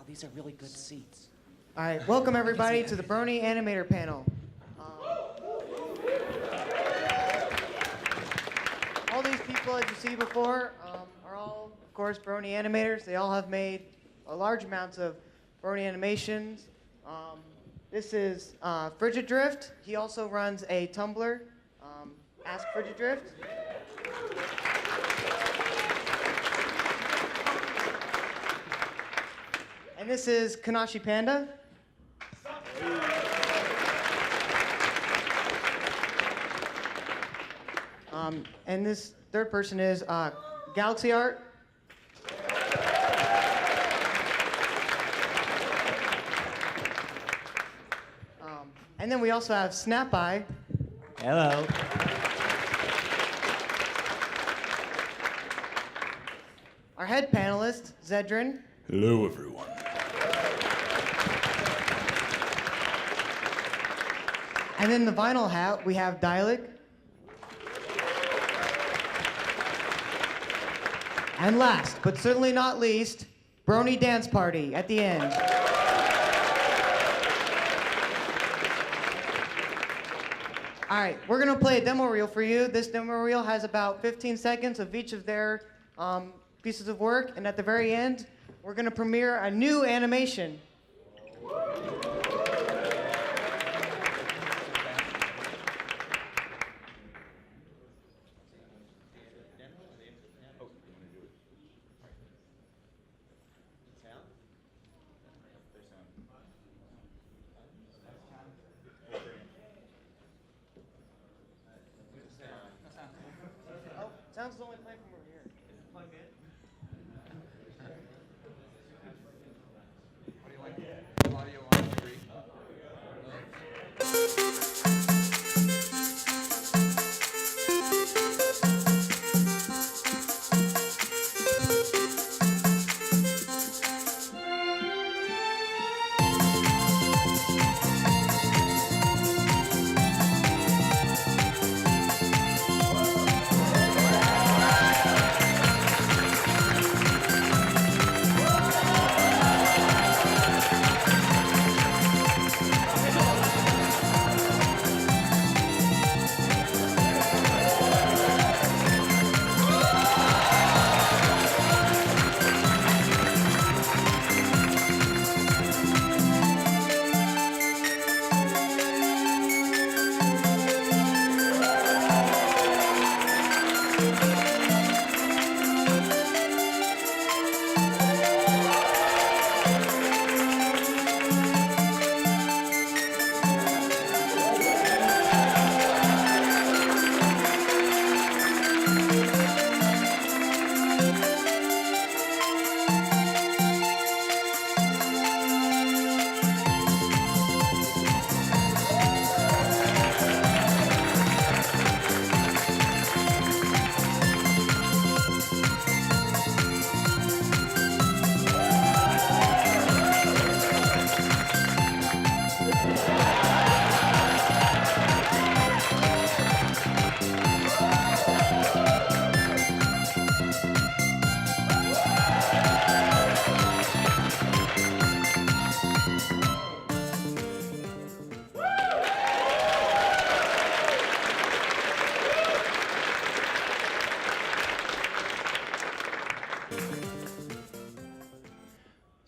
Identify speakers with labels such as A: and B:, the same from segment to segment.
A: these are really good seats.
B: All right, welcome everybody to the Brony Animator panel. All these people, as you see before, are all, of course, Brony animators. They all have made large amounts of Brony animations. This is Frigid Drift. He also runs a Tumblr, Ask Frigid Drift. And this is Kanashi Panda. And this third person is Galaxy Art. And then we also have Snap Eye.
C: Hello.
B: Our head panelist, Zedrin.
D: Hello, everyone.
B: And then the vinyl hat, we have Dialect. And last, but certainly not least, Brony Dance Party at the end. All right, we're gonna play a demo reel for you. This demo reel has about 15 seconds of each of their pieces of work, and at the very end, we're gonna premiere a new animation. Sounds is only playing from over here. Plug in.
E: What do you like? Audio on 3.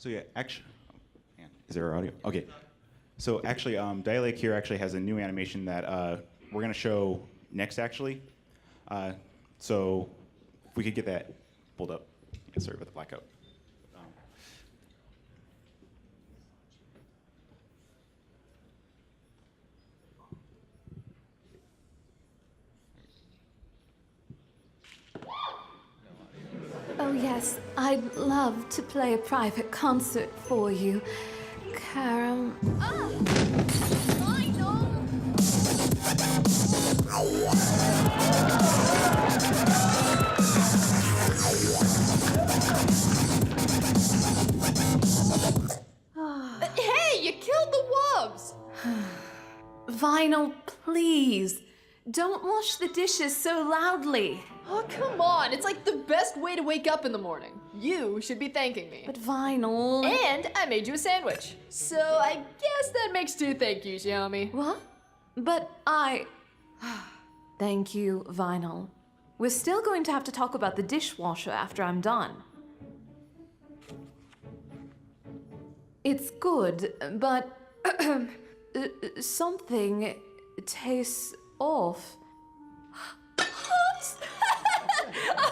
D: So yeah, actually, is there audio? Okay. So actually, Dialect here actually has a new animation that we're gonna show next. Actually, so if we could get that pulled up. Yeah, sorry about the blackout.
F: Oh, yes, I'd love to play a private concert for you. Karen. Ah!
G: Hey, you killed the wolves!
F: Vinyl, please. Don't wash the dishes so loudly.
A: Oh, come on. It's like the best way to wake up in the morning. You should be thanking me.
F: But Vinyl...
A: And I made you a sandwich. So I guess that makes 2 thank yous, Yami.
F: What? But I... Thank you, Vinyl. We're still going to have to talk about the dishwasher after I'm done. It's good, but... something tastes off.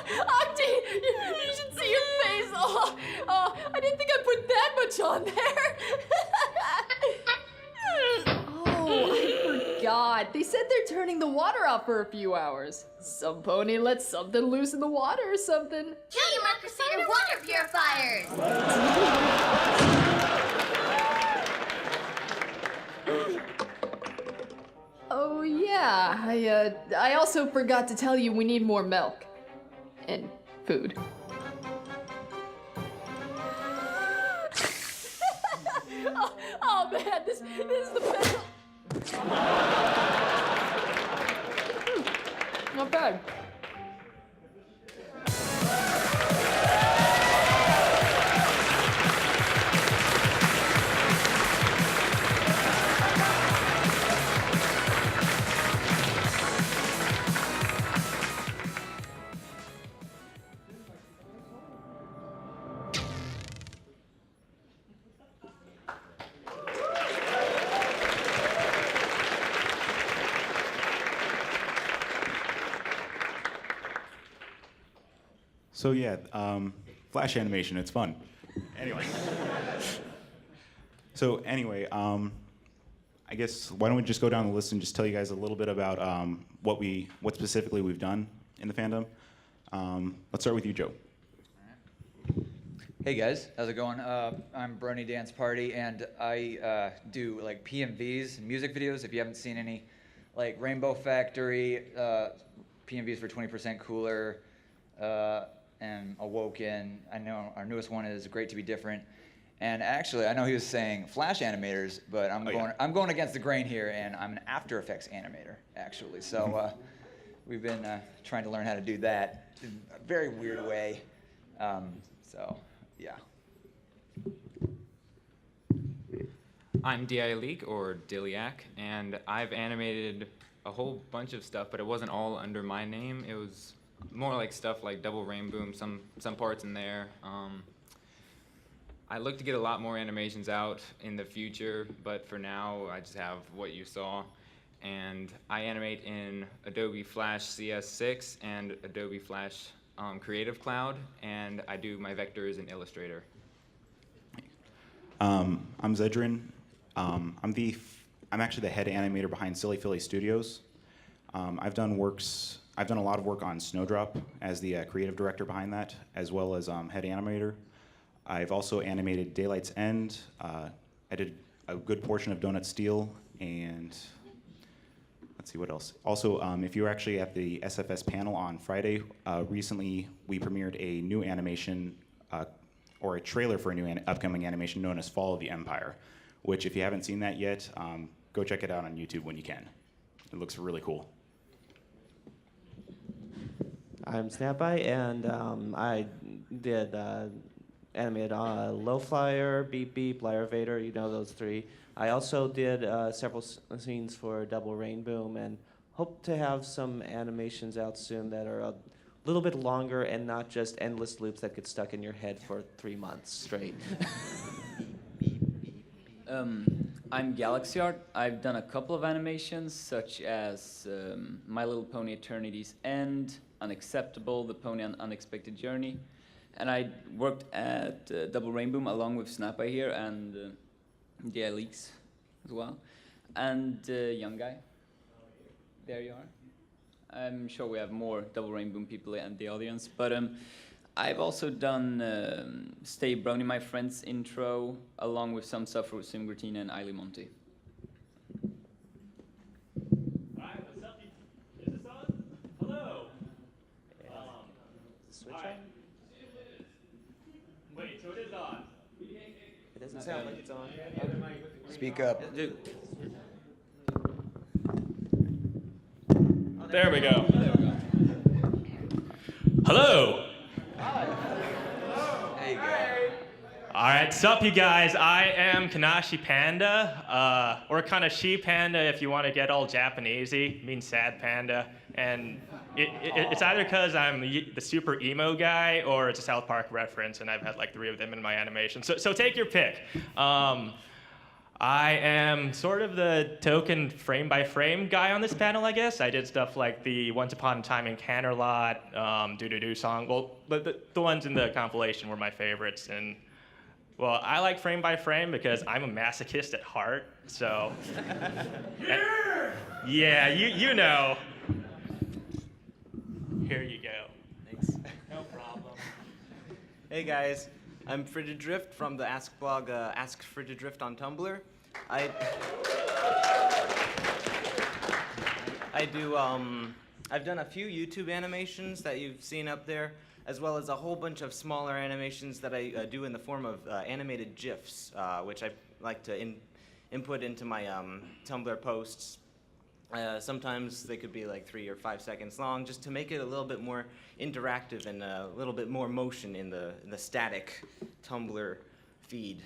A: Auntie, you should see your face. Oh, I didn't think I put that much on there. Oh, I forgot. They said they're turning the water off for a few hours. Some pony let something loose in the water or something.
C: Kill you, my Crusader water purifiers!
A: Oh yeah, I also forgot to tell you we need more milk. And food. oh man, this is the best. Not bad.
D: So yeah, Flash animation, it's fun. Anyway. I guess why don't we just go down the list and just tell you guys a little bit about what specifically we've done in the fandom. Let's start with you, Joe.
E: Hey guys, how's it going? I'm Brony Dance Party, and I do like PMVs, music videos. If you haven't seen any, like Rainbow Factory, PMVs for 20% Cooler, and Awoken. I know our newest one is Great to Be Different. And actually, I know he was saying Flash animators, but I'm going against the grain here, and I'm an After Effects animator, actually. So we've been trying to learn how to do that in a very weird way. So yeah.
G: I'm D.I. Leak, or Diliac, and I've animated a whole bunch of stuff, but it wasn't all under my name. It was more like stuff like Double Rainboom, some parts in there. I look to get a lot more animations out in the future, but for now I just have what you saw. And I animate in Adobe Flash CS6 and Adobe Flash Creative Cloud, and I do my vectors in Illustrator.
D: I'm Zedrin. I'm actually the head animator behind Silly Philly Studios. I've done a lot of work on Snowdrop as the creative director behind that, as well as head animator. I've also animated Daylight's End. I did a good portion of Donut Steel, and let's see what else. Also, if you were actually at the SFS panel on Friday, recently we premiered a new animation, or a trailer for a new upcoming animation known as Fall of the Empire, which if you haven't seen that yet, go check it out on YouTube when you can. It looks really cool.
H: I'm Snapeye, and I did animated Low Flyer, Beep Beep, Liar Vader, you know those three. I also did several scenes for Double Rainboom, and hope to have some animations out soon that are a little bit longer and not just endless loops that get stuck in your head for 3 months straight.
I: I'm Galaxy Art. I've done a couple of animations, such as My Little Pony Eternity's End, Unacceptable, The Pony on Unexpected Journey. And I worked at Double Rainboom along with Snapeye here and DI Leaks as well. And Young Guy. There you are. I'm sure we have more Double Rainboom people in the audience. But I've also done Stay Brony My Friends intro, along with some stuff for Sim Gratina and Eiley Monty.
J: Alright, what's up? Is this on? Hello.
H: Switch
J: Alright.
H: on?
J: Wait, so it is on.
H: It doesn't sound like it's on.
E: Speak up.
J: There we go. Hello.
E: There you go.
J: All right, sup, you guys? I am Kanashi Panda, or Kanashi Panda if you want to get all Japanesey. Means sad panda. And it's either because I'm the super emo guy or it's a South Park reference, and I've had like 3 of them in my animation. So take your pick. I am sort of the token frame-by-frame guy on this panel, I guess. I did stuff like the Once Upon a Time in Canterlot, Do-Do-Do song. Well, the ones in the compilation were my favorites. And, well, I like frame-by-frame because I'm a masochist at heart, so... Yeah, you know. Here you go.
K: Thanks.
J: No problem.
K: Hey guys, I'm Frigid Drift from the Ask blog Ask Frigid Drift on Tumblr. I've done a few YouTube animations that you've seen up there, as well as a whole bunch of smaller animations that I do in the form of animated GIFs, which I like to input into my Tumblr posts. Sometimes they could be like 3 or 5 seconds long, just to make it a little bit more interactive and a little bit more motion in the static Tumblr feed.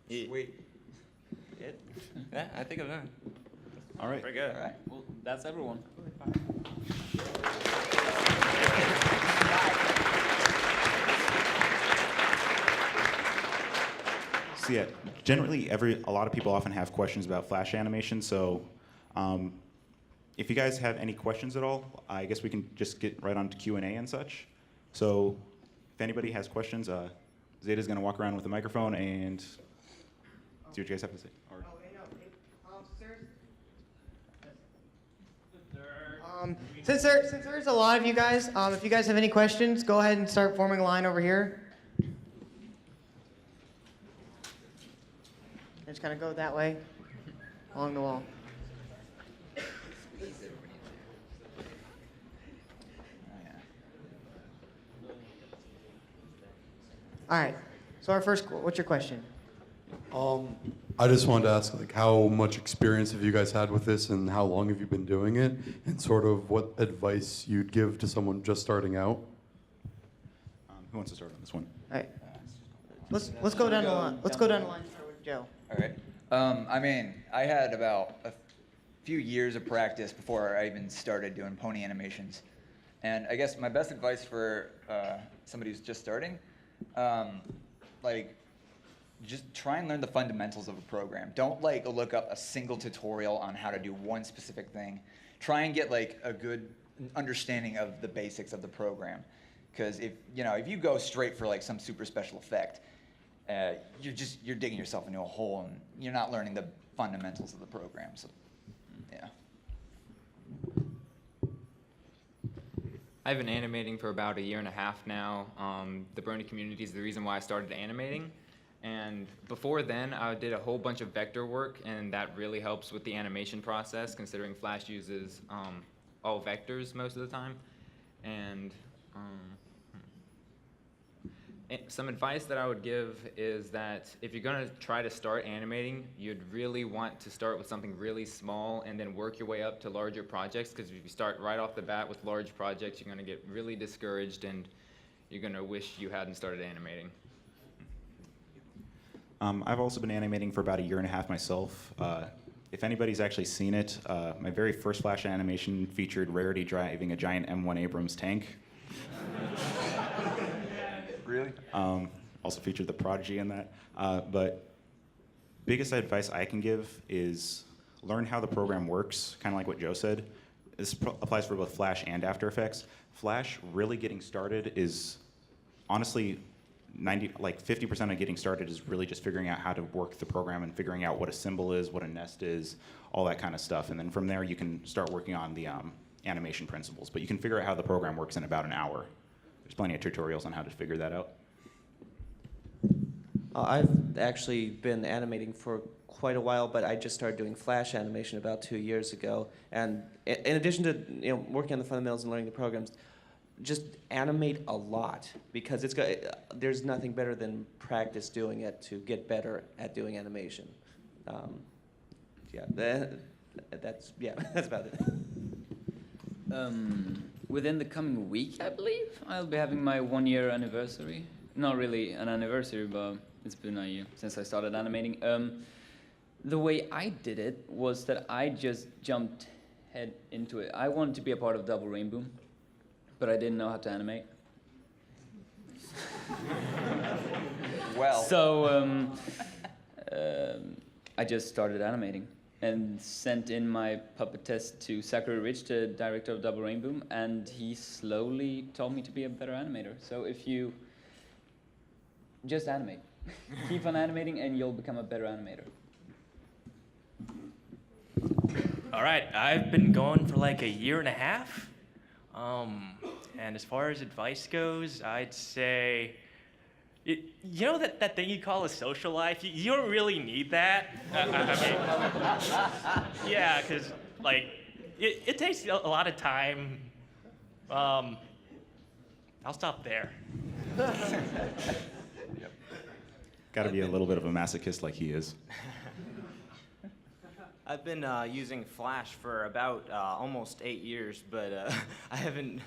E: Sweet.
K: Yeah, I think I'm done.
D: All right.
E: Pretty good.
I: All right. Well, that's everyone.
D: So yeah, generally a lot of people often have questions about Flash animation. So if you guys have any questions at all, I guess we can just get right on to Q&A and such. So if anybody has questions, Zeta's going to walk around with a microphone and see what you guys have to say.
B: Since there's a lot of you guys, if you guys have any questions, go ahead and start forming a line over here. Just kind of go that way, along the wall. All right. So our first, what's your question?
L: I just wanted to ask, like, how much experience have you guys had with this, and how long have you been doing it, and sort of what advice you'd give to someone just starting out?
D: Who wants to start on this one?
B: All right. Let's go down the line. Let's go down the line. Start with Joe.
E: All right. I mean, I had about a few years of practice before I even started doing pony animations. And I guess my best advice for somebody who's just starting, just try and learn the fundamentals of a program. Don't look up a single tutorial on how to do one specific thing. Try and get a good understanding of the basics of the program. Because if you go straight for some super special effect, you're digging yourself into a hole and you're not learning the fundamentals of the program. So, yeah.
G: I've been animating for about 1.5 years now. The Brony community is the reason why I started animating. And before then, I did a whole bunch of vector work, and that really helps with the animation process, considering Flash uses all vectors most of the time. And some advice that I would give is that if you're going to try to start animating, you'd really want to start with something really small and then work your way up to larger projects, because if you start right off the bat with large projects, you're going to get really discouraged and you're going to wish you hadn't started animating.
D: I've also been animating for about 1.5 years myself. If anybody's actually seen it, my very first Flash animation featured Rarity driving a giant M1 Abrams tank.
E: Really?
D: Also featured the Prodigy in that. But biggest advice I can give is learn how the program works, kind of like what Joe said. This applies for both Flash and After Effects. Flash really getting started is honestly 50% of getting started is really just figuring out how to work the program and figuring out what a symbol is, what a nest is, all that kind of stuff. And then from there you can start working on the animation principles. But you can figure out how the program works in about an hour. There's plenty of tutorials on how to figure that out.
H: I've actually been animating for quite a while, but I just started doing Flash animation about 2 years ago. And in addition to working on the fundamentals and learning the programs, just animate a lot, because there's nothing better than practice doing it to get better at doing animation. That's that's about it.
I: Within the coming week, I believe, I'll be having my 1-year anniversary. Not really an anniversary, but it's been a year since I started animating. The way I did it was that I just jumped head into it. I wanted to be a part of Double Rainbow, but I didn't know how to animate.
E: Well.
I: So I just started animating and sent in my puppet test to Zachary Rich, the director of Double Rainbow, and he slowly told me to be a better animator. So if you just animate, keep on animating, and you'll become a better animator.
J: All right, I've been going for like a year and a half. And as far as advice goes, I'd say, you know that thing you call a social life? You don't really need that. I mean, yeah, because like, it takes a lot of time. I'll stop there.
D: Got to be a little bit of a masochist like he is.
K: I've been using Flash for about almost 8 years, but I haven't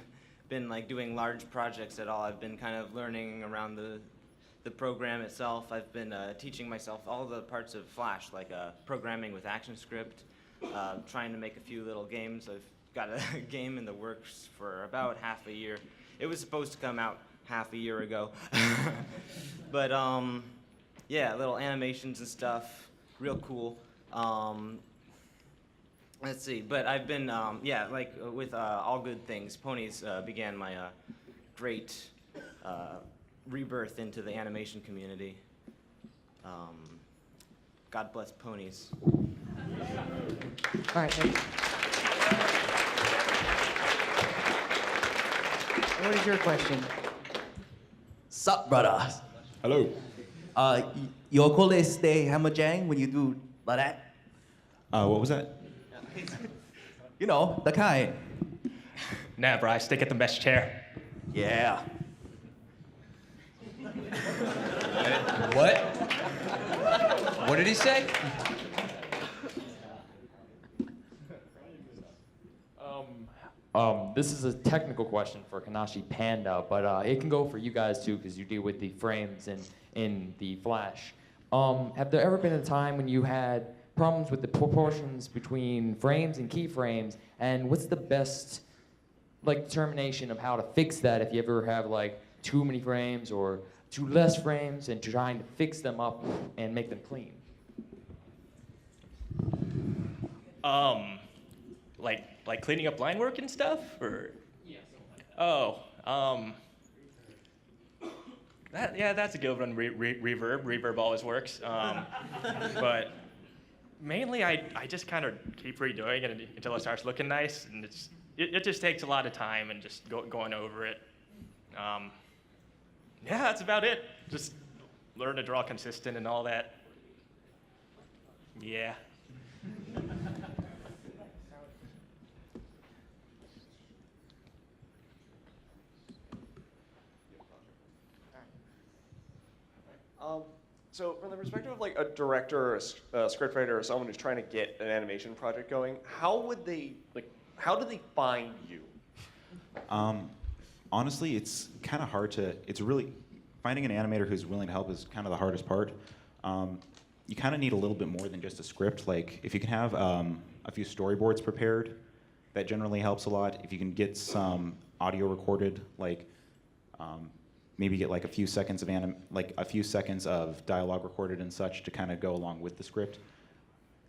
K: been like doing large projects at all. I've been kind of learning around the program itself. I've been teaching myself all the parts of Flash, like programming with ActionScript, trying to make a few little games. I've got a game in the works for about half a year. It was supposed to come out half a year ago. But yeah, little animations and stuff, real cool. Let's see, but I've been, yeah, like with All Good Things, Ponies began my great rebirth into the animation community. God bless Ponies.
B: All right, thank you. What is your question?
M: Sup, brothers?
D: Hello.
M: You okay stay hammerjang when you do like that?
D: What was that?
M: You know, the kind.
J: Nah, bro, I stick at the best chair.
M: Yeah.
E: What? What did he say?
N: This is a technical question for Kanashi Panda, but it can go for you guys too, because you deal with the frames in the Flash. Have there ever been a time when you had problems with the proportions between frames and keyframes, and what's the best determination of how to fix that if you ever have too many frames or too less frames, and trying to fix them up and make them clean?
J: Like cleaning up line work and stuff, or that's a good one. Reverb always works. But mainly, I just kind of keep redoing it until it starts looking nice, and it just takes a lot of time and just going over it. Yeah, that's about it. Just learn to draw consistent and all that. Yeah.
O: So from the perspective of a director or a scriptwriter or someone who's trying to get an animation project going, how do they find you?
D: Honestly, it's kind of hard to, finding an animator who's willing to help is kind of the hardest part. You kind of need a little bit more than just a script. Like, if you can have a few storyboards prepared, that generally helps a lot. If you can get some audio recorded, maybe get a few seconds of dialogue recorded and such to kind of go along with the script.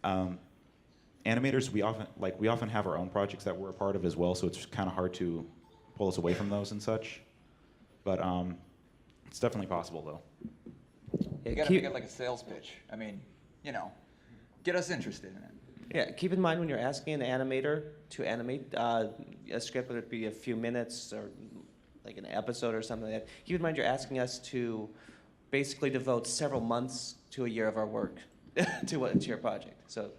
D: Animators, we often have our own projects that we're a part of as well, so it's kind of hard to pull us away from those and such. But it's definitely possible, though.
E: You gotta make it like a sales pitch. I mean, get us interested in it.
H: Yeah, keep in mind when you're asking an animator to animate a script, whether it be a few minutes or like an episode or something like that, keep in mind you're asking us to basically devote several months to a year of our work to your project. So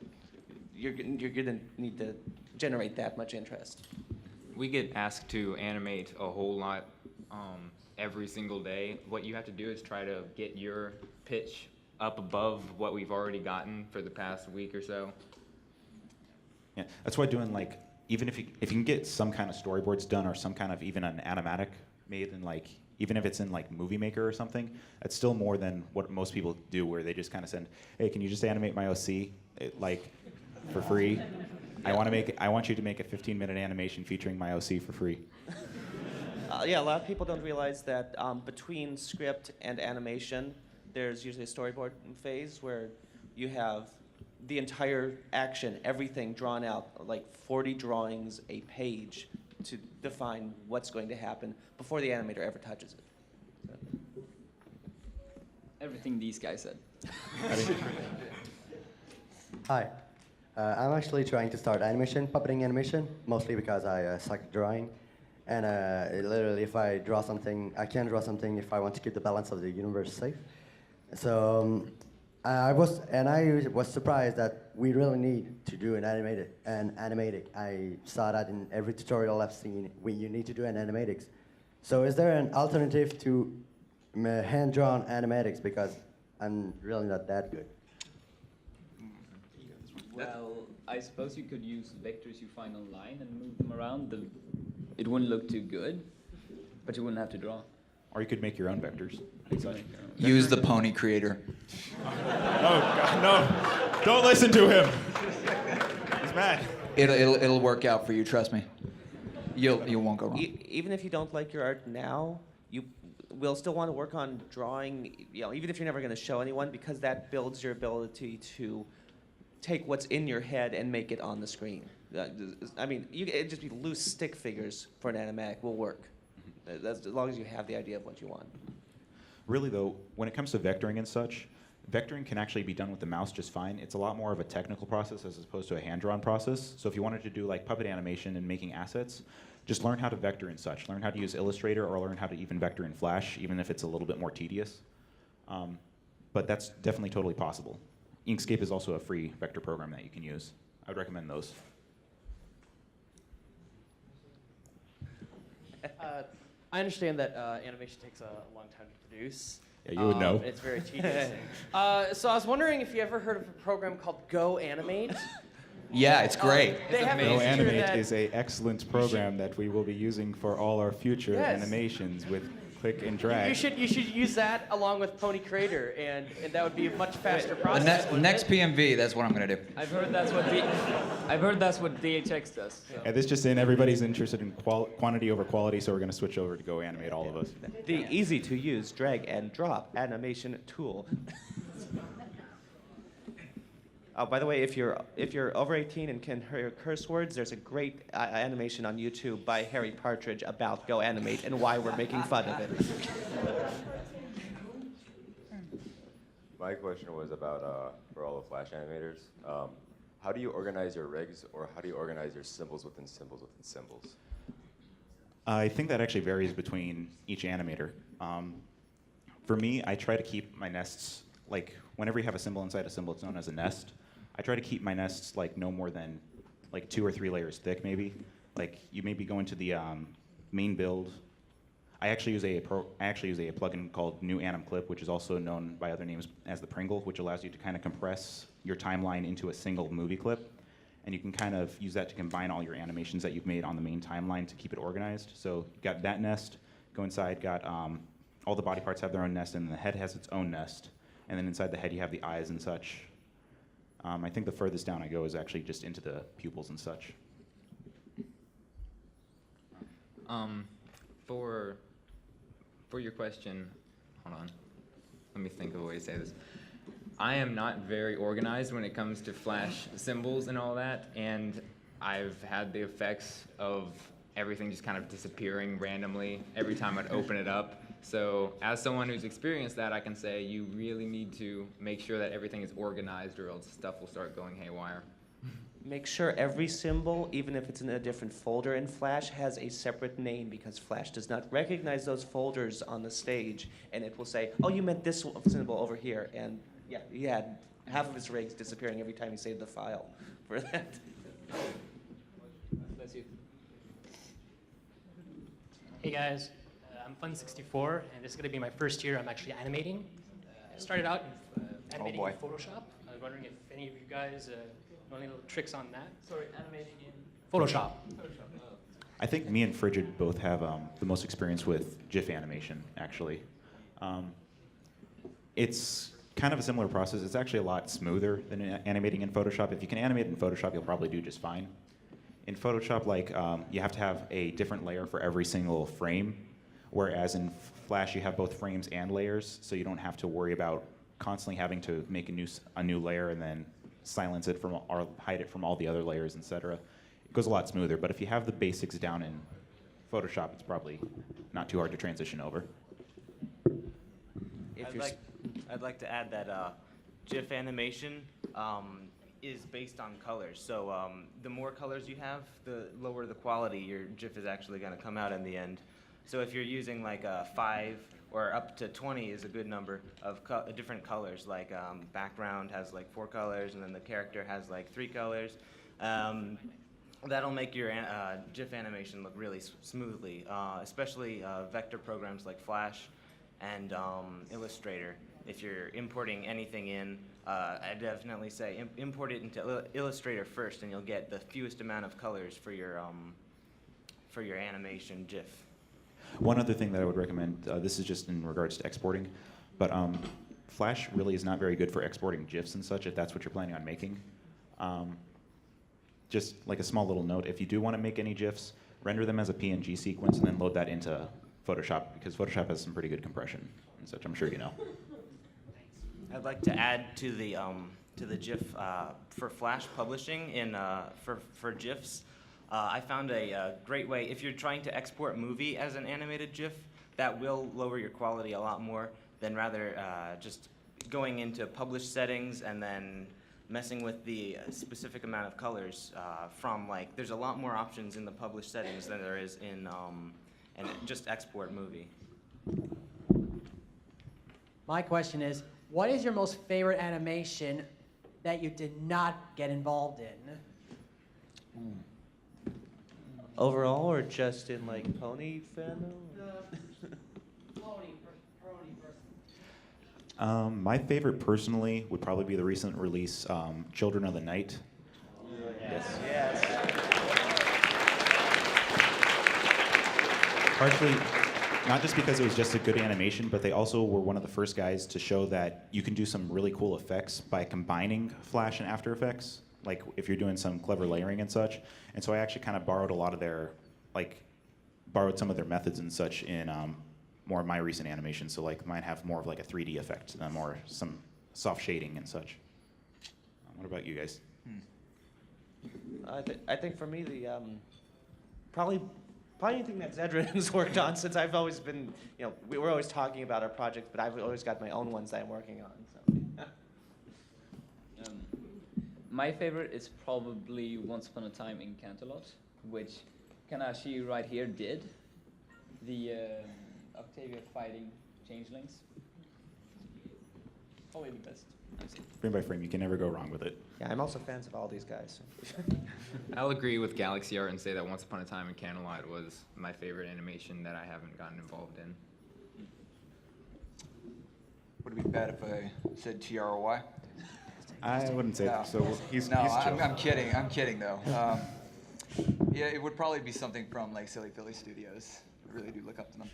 H: you're gonna need to generate that much interest.
G: We get asked to animate a whole lot every single day. What you have to do is try to get your pitch up above what we've already gotten for the past week or so.
D: Yeah, that's why doing like, even if you can get some kind of storyboards done or some kind of even an animatic made in like, even if it's in like Movie Maker or something, that's still more than what most people do, where they just kind of send, hey, can you just animate my OC like for free? I want you to make a 15-minute animation featuring my OC for free.
H: Yeah, a lot of people don't realize that between script and animation, there's usually a storyboard phase where you have the entire action, everything drawn out, like 40 drawings a page to define what's going to happen before the animator ever touches it. So.
I: Everything these guys said.
P: Hi. I'm actually trying to start animation, puppeting animation, mostly because I suck at drawing. And literally, if I draw something, I can't draw something if I want to keep the balance of the universe safe. So I was surprised that we really need to do an animatic. I saw that in every tutorial I've seen, you need to do an animatics. So is there an alternative to hand-drawn animatics? Because I'm really not that good.
I: Well, I suppose you could use vectors you find online and move them around. It wouldn't look too good, but you wouldn't have to draw.
D: Or you could make your own vectors.
E: Use the pony creator.
D: Oh, God, no. Don't listen to him. He's mad.
E: It'll work out for you, trust me. You won't go wrong.
H: Even if you don't like your art now, you will still want to work on drawing, even if you're never going to show anyone, because that builds your ability to take what's in your head and make it on the screen. I mean, it'd just be loose stick figures for an animatic will work. That's, as long as you have the idea of what you want.
D: Really though, when it comes to vectoring and such, vectoring can actually be done with the mouse just fine. It's a lot more of a technical process as opposed to a hand-drawn process. So if you wanted to do like puppet animation and making assets, just learn how to vector and such. Learn how to use Illustrator or learn how to even vector in Flash, even if it's a little bit more tedious. But that's definitely totally possible. Inkscape is also a free vector program that you can use. I would recommend those.
Q: I understand that animation takes a long time to produce.
D: Yeah, you would know.
Q: It's very tedious. So I was wondering if you ever heard of a program called Go Animate.
E: Yeah, it's great.
Q: They have a
D: Go
Q: feature
D: Animate
Q: that
D: is an excellent program that we will be using for all our future
Q: Yes.
D: animations with click and drag.
Q: you should use that along with Pony Creator, and that would be a much faster process.
E: Next PMV, that's what I'm gonna do.
I: I've heard that's what DHX does. So.
D: Yeah, this just in, everybody's interested in quantity over quality, so we're going to switch over to Go Animate, all of us.
H: The easy-to-use drag and drop animation tool. Oh, by the way, if you're over 18 and can hear curse words, there's a great animation on YouTube by Harry Partridge about Go Animate and why we're making fun of it.
R: My question was about for all the Flash animators. How do you organize your rigs, or how do you organize your symbols within symbols within symbols?
D: I think that actually varies between each animator. For me, I try to keep my nests, like whenever you have a symbol inside a symbol, it's known as a nest. I try to keep my nests like no more than like 2 or 3 layers thick, maybe. Like you maybe go into the main build. I actually use a plugin called New Anim Clip, which is also known by other names as the Pringle, which allows you to kind of compress your timeline into a single movie clip. And you can kind of use that to combine all your animations that you've made on the main timeline to keep it organized. So you got that nest, go inside, got all the body parts have their own nest, and the head has its own nest. And then inside the head you have the eyes and such. I think the furthest down I go is actually just into the pupils and such.
G: For your question, hold on. Let me think of a way to say this. I am not very organized when it comes to Flash symbols and all that, and I've had the effects of everything just kind of disappearing randomly every time I'd open it up. So as someone who's experienced that, I can say you really need to make sure that everything is organized or else stuff will start going haywire.
H: Make sure every symbol, even if it's in a different folder in Flash, has a separate name, because Flash does not recognize those folders on the stage, and it will say, oh, you meant this symbol over here. And yeah, he had half of his rigs disappearing every time he saved the file for that.
I: Bless you.
S: Hey guys, I'm Fun64, and this is going to be my first year I'm actually animating. I started out animating in Photoshop. I was wondering if any of you guys Any little tricks on that?
I: Sorry, animating in
S: Photoshop.
D: I think me and Frigid both have the most experience with GIF animation, actually. It's kind of a similar process. It's actually a lot smoother than animating in Photoshop. If you can animate in Photoshop, you'll probably do just fine. In Photoshop, you have to have a different layer for every single frame, whereas in Flash, you have both frames and layers, so you don't have to worry about constantly having to make a new layer and then silence it from or hide it from all the other layers, etc. It goes a lot smoother, but if you have the basics down in Photoshop, it's probably not too hard to transition over.
K: I'd like to add that GIF animation is based on colors. So the more colors you have, the lower the quality your GIF is actually going to come out in the end. So if you're using like 5 or up to 20 is a good number of different colors. Like background has like 4 colors, and then the character has like 3 colors. That'll make your GIF animation look really smoothly, especially vector programs like Flash and Illustrator. If you're importing anything in, I definitely say import it into Illustrator first, and you'll get the fewest amount of colors for your animation GIF.
D: One other thing that I would recommend, this is just in regards to exporting, but Flash really is not very good for exporting GIFs and such if that's what you're planning on making. Just like a small little note, if you do want to make any GIFs, render them as a PNG sequence and then load that into Photoshop, because Photoshop has some pretty good compression and such, I'm sure you know.
K: I'd like to add to the GIF for Flash publishing for GIFs. I found a great way. If you're trying to export movie as an animated GIF, that will lower your quality a lot more than rather just going into published settings and then messing with the specific amount of colors there's a lot more options in the published settings than there is in just export movie.
T: My question is, what is your most favorite animation that you did not get involved in?
H: Overall, or just in like pony fandom?
D: My favorite personally would probably be the recent release, Children of the Night.
H: Yes.
D: Partially, not just because it was just a good animation, but they also were one of the first guys to show that you can do some really cool effects by combining Flash and After Effects, like if you're doing some clever layering and such. And so I actually kind of borrowed a lot of borrowed some of their methods and such in more of my recent animations. So like mine have more of like a 3D effect than more some soft shading and such. What about you guys?
H: I think for me, the probably anything that Zedrin's worked on, since I've always been, we're always talking about our projects, but I've always got my own ones that I'm working on. So.
I: My favorite is probably Once Upon a Time in Canterlot, which Kanashi right here did. The Octavia fighting changelings. Probably the best I've seen.
D: Frame by frame, you can never go wrong with it.
H: Yeah, I'm also fans of all these guys.
G: I'll agree with Galaxy Art and say that Once Upon a Time in Canterlot was my favorite animation that I haven't gotten involved in.
U: Would it be bad if I said TROY?
D: I wouldn't say that. So he's chill.
U: I'm kidding. I'm kidding though. Yeah, it would probably be something from like Silly Philly Studios. I really do look up to them.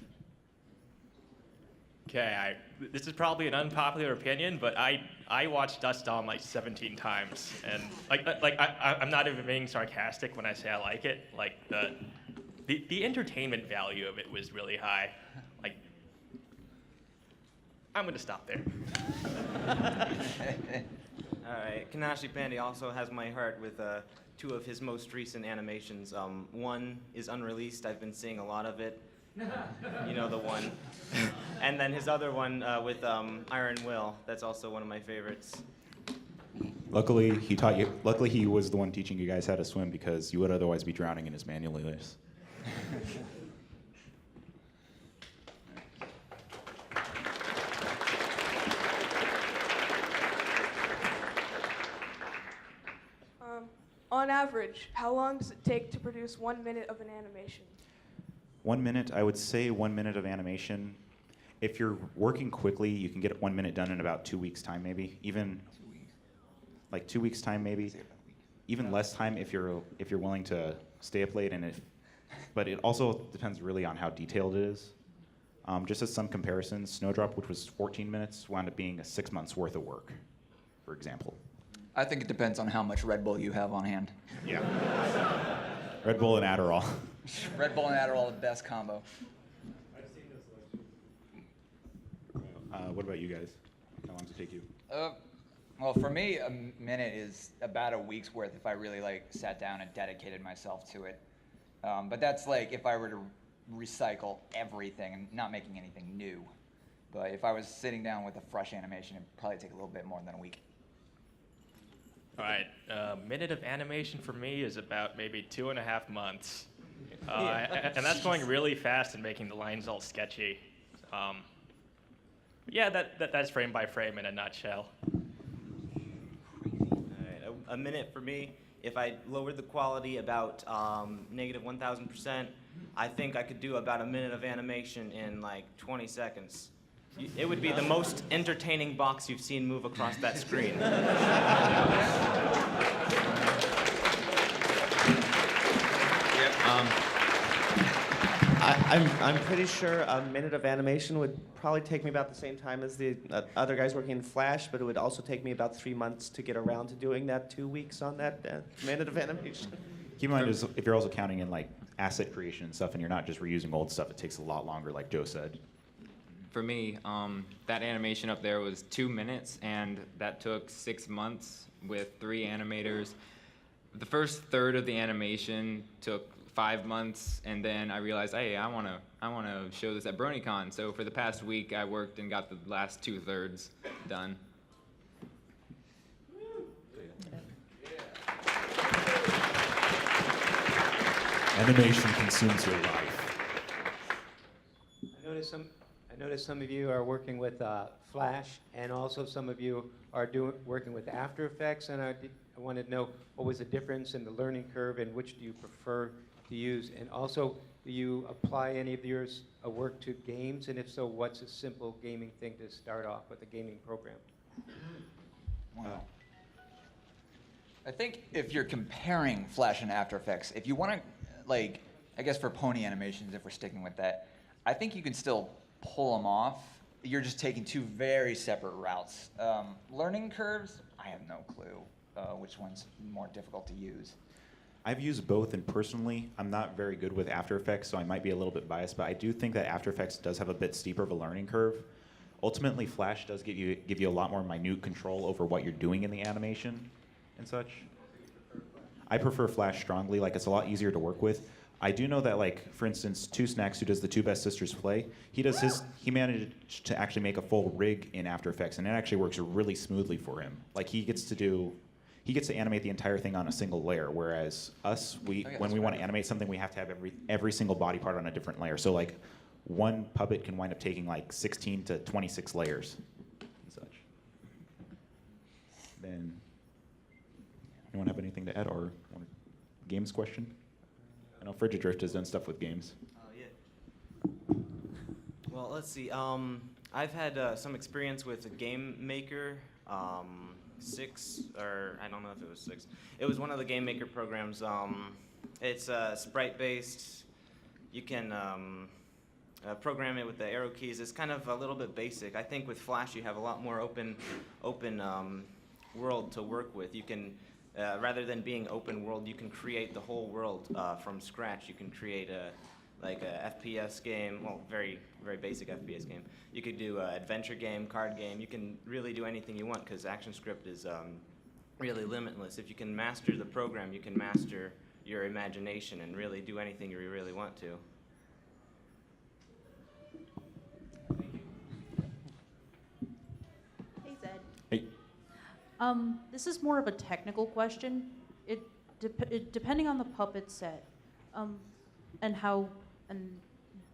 J: Okay, this is probably an unpopular opinion, but I watched Dust Dawn like 17 times, and I'm not even being sarcastic when I say I like it. Like the entertainment value of it was really high. Like I'm gonna stop there.
K: All right, Kanashi Pandy also has my heart with 2 of his most recent animations. One is unreleased. I've been seeing a lot of it. You know the one. And then his other one with Iron Will. That's also one of my favorites.
D: Luckily, he taught you. Luckily, he was the one teaching you guys how to swim, because you would otherwise be drowning in his manual layers.
V: On average, how long does it take to produce 1 minute of an animation?
D: 1 minute, I would say 1 minute of animation. If you're working quickly, you can get 1 minute done in about 2 weeks' time, maybe. Even like 2 weeks' time, maybe. even less time if you're willing to stay up late, but it also depends really on how detailed it is. Just as some comparisons, Snowdrop, which was 14 minutes, wound up being 6 months worth of work, for example.
U: I think it depends on how much Red Bull you have on hand.
D: Yeah. Red Bull and Adderall.
U: Red Bull and Adderall, the best combo.
D: What about you guys? How long does it take you?
U: Well, for me, a minute is about a week's worth if I really sat down and dedicated myself to it. But that's if I were to recycle everything and not making anything new. But if I was sitting down with a fresh animation, it'd probably take a little bit more than a week.
J: All right, a minute of animation for me is about maybe 2.5 months. And that's going really fast and making the lines all sketchy. Yeah, that's frame by frame in a nutshell.
K: All right, a minute for me. If I lowered the quality about negative 1,000%, I think I could do about a minute of animation in 20 seconds. It would be the most entertaining box you've seen move across that screen.
H: I'm pretty sure a minute of animation would probably take me about the same time as the other guys working in Flash, but it would also take me about 3 months to get around to doing that 2 weeks on that minute of animation.
D: Keep in mind, if you're also counting in asset creation and stuff, and you're not just reusing old stuff, it takes a lot longer, like Joe said.
G: For me, that animation up there was 2 minutes, and that took 6 months with 3 animators. The first third of the animation took 5 months, and then I realized, hey, I wanna show this at BronyCon. So for the past week, I worked and got the last 2/3 done.
D: Animation consumes your life.
C: I noticed some of you are working with Flash, and also some of you are working with After Effects, and I wanted to know what was the difference in the learning curve, and which do you prefer to use? And also, do you apply any of your work to games, and if so, what's a simple gaming thing to start off with a gaming program?
U: Wow. I think if you're comparing Flash and After Effects, if you want to, I guess for pony animations, if we're sticking with that, I think you can still pull them off. You're just taking 2 very separate routes. Learning curves, I have no clue which one's more difficult to use.
D: I've used both, and personally, I'm not very good with After Effects, so I might be a little bit biased, but I do think that After Effects does have a bit steeper of a learning curve. Ultimately, Flash does give you a lot more minute control over what you're doing in the animation and such. I prefer Flash strongly. It's a lot easier to work with. I do know that, for instance, Two Snacks, who does the Two Best Sisters play, he managed to actually make a full rig in After Effects, and it actually works really smoothly for him. He gets to animate the entire thing on a single layer, whereas us, when we want to animate something, we have to have every single body part on a different layer. So one puppet can wind up taking 16 to 26 layers and such. Then, anyone have anything to add, or games question? I know Frigidrift has done stuff with games.
K: Oh, yeah. Well, let's see. I've had some experience with a Game Maker 6, or I don't know if it was 6. It was one of the Game Maker programs. It's sprite-based. You can program it with the arrow keys. It's kind of a little bit basic. I think with Flash you have a lot more open world to work with. You can, rather than being open world, you can create the whole world from scratch. You can create a FPS game, well, very, very basic FPS game. You could do an adventure game, card game. You can really do anything you want because ActionScript is really limitless. If you can master the program, you can master your imagination and really do anything you really want to.
F: Hey, Zed.
D: Hey.
F: This is more of a technical question. It depending on the puppet set, and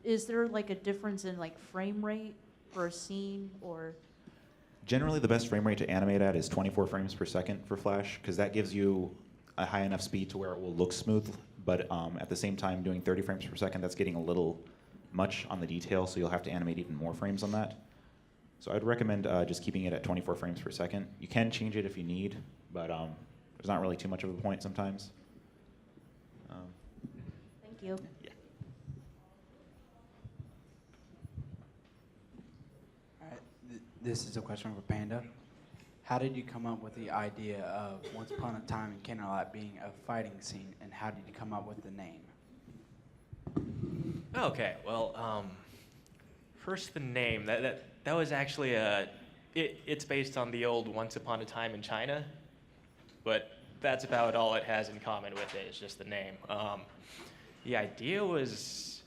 F: is there a difference in frame rate for a scene, or?
D: Generally, the best frame rate to animate at is 24 frames per second for Flash, because that gives you a high enough speed to where it will look smooth, but at the same time, doing 30 frames per second, that's getting a little much on the detail, so you'll have to animate even more frames on that. So I'd recommend just keeping it at 24 frames per second. You can change it if you need, but there's not really too much of a point sometimes.
F: Thank you.
A: All right, this is a question for Panda. How did you come up with the idea of Once Upon a Time in Candlelight being a fighting scene, and how did you come up with the name?
L: Okay, well, first the name. That was actually it's based on the old Once Upon a Time in China, but that's about all it has in common with it. It's just the name. The idea was,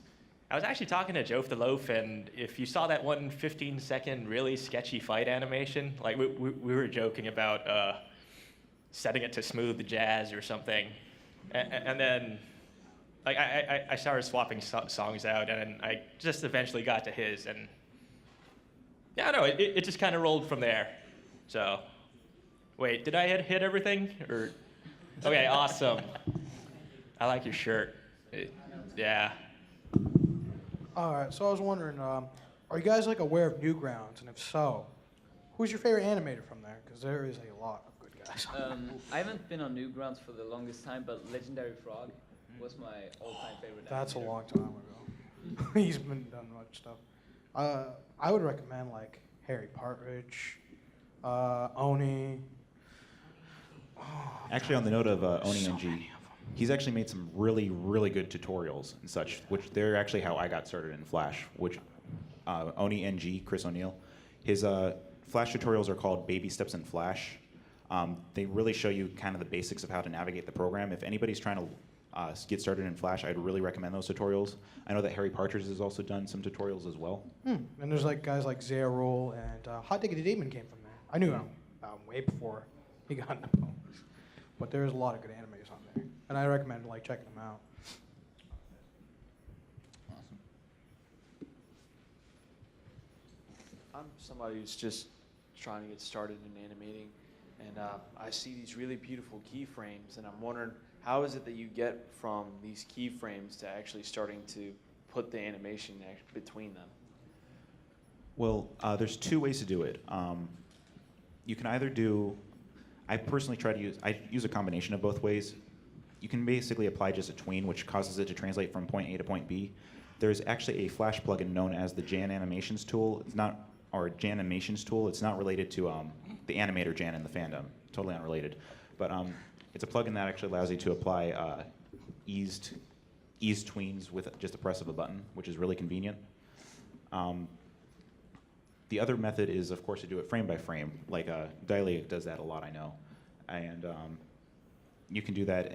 L: I was actually talking to Joe the Loaf, and if you saw that one 15-second really sketchy fight animation, like we were joking about setting it to smooth jazz or something, and then like I started swapping songs out, and I just eventually got to his, and yeah, no, it just kind of rolled from there. So, wait, did I hit everything? Or okay, awesome. I like your shirt. Yeah.
W: All right, so I was wondering, are you guys like aware of Newgrounds? And if so, who's your favorite animator from there? Because there is a lot of good guys.
I: I haven't been on Newgrounds for the longest time, but Legendary Frog was my all-time favorite.
W: That's a
I: animator.
W: long time ago. He's been done much stuff. I would recommend like Harry Partridge, Oni.
D: Actually, on the note of Oni NG, he's actually made some really, really good tutorials and such, which they're actually how I got started in Flash, which Oni NG, Chris O'Neill, his Flash tutorials are called Baby Steps in Flash. They really show you kind of the basics of how to navigate the program. If anybody's trying to get started in Flash, I'd really recommend those tutorials. I know that Harry Partridge has also done some tutorials as well.
W: And there's like guys like Zerul and Hot Diggity Demon came from there. I knew him way before he got into Ponies. But there's a lot of good animators on there, and I recommend like checking them out.
X: I'm somebody who's just trying to get started in animating, and I see these really beautiful keyframes, and I'm wondering, how is it that you get from these keyframes to actually starting to put the animation between them?
D: Well, there's two ways to do it. You can either do, I personally try to use a combination of both ways. You can basically apply just a tween, which causes it to translate from point A to point B. There's actually a Flash plugin known as the Jan Animations tool. It's not, or Jan Animations tool. It's not related to the animator Jan in the fandom. Totally unrelated. But it's a plugin that actually allows you to apply eased tweens with just the press of a button, which is really convenient. The other method is, of course, to do it frame by frame. Like Diley does that a lot, I know, and you can do that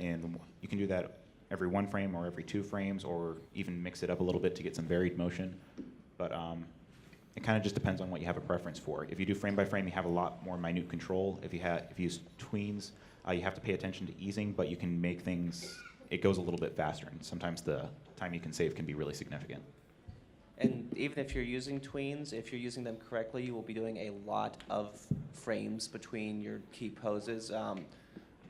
D: every one frame or every 2 frames, or even mix it up a little bit to get some varied motion. But it kind of just depends on what you have a preference for. If you do frame by frame, you have a lot more minute control. If you use tweens, you have to pay attention to easing, but you can make things. It goes a little bit faster, and sometimes the time you can save can be really significant.
H: And even if you're using tweens, if you're using them correctly, you will be doing a lot of frames between your key poses.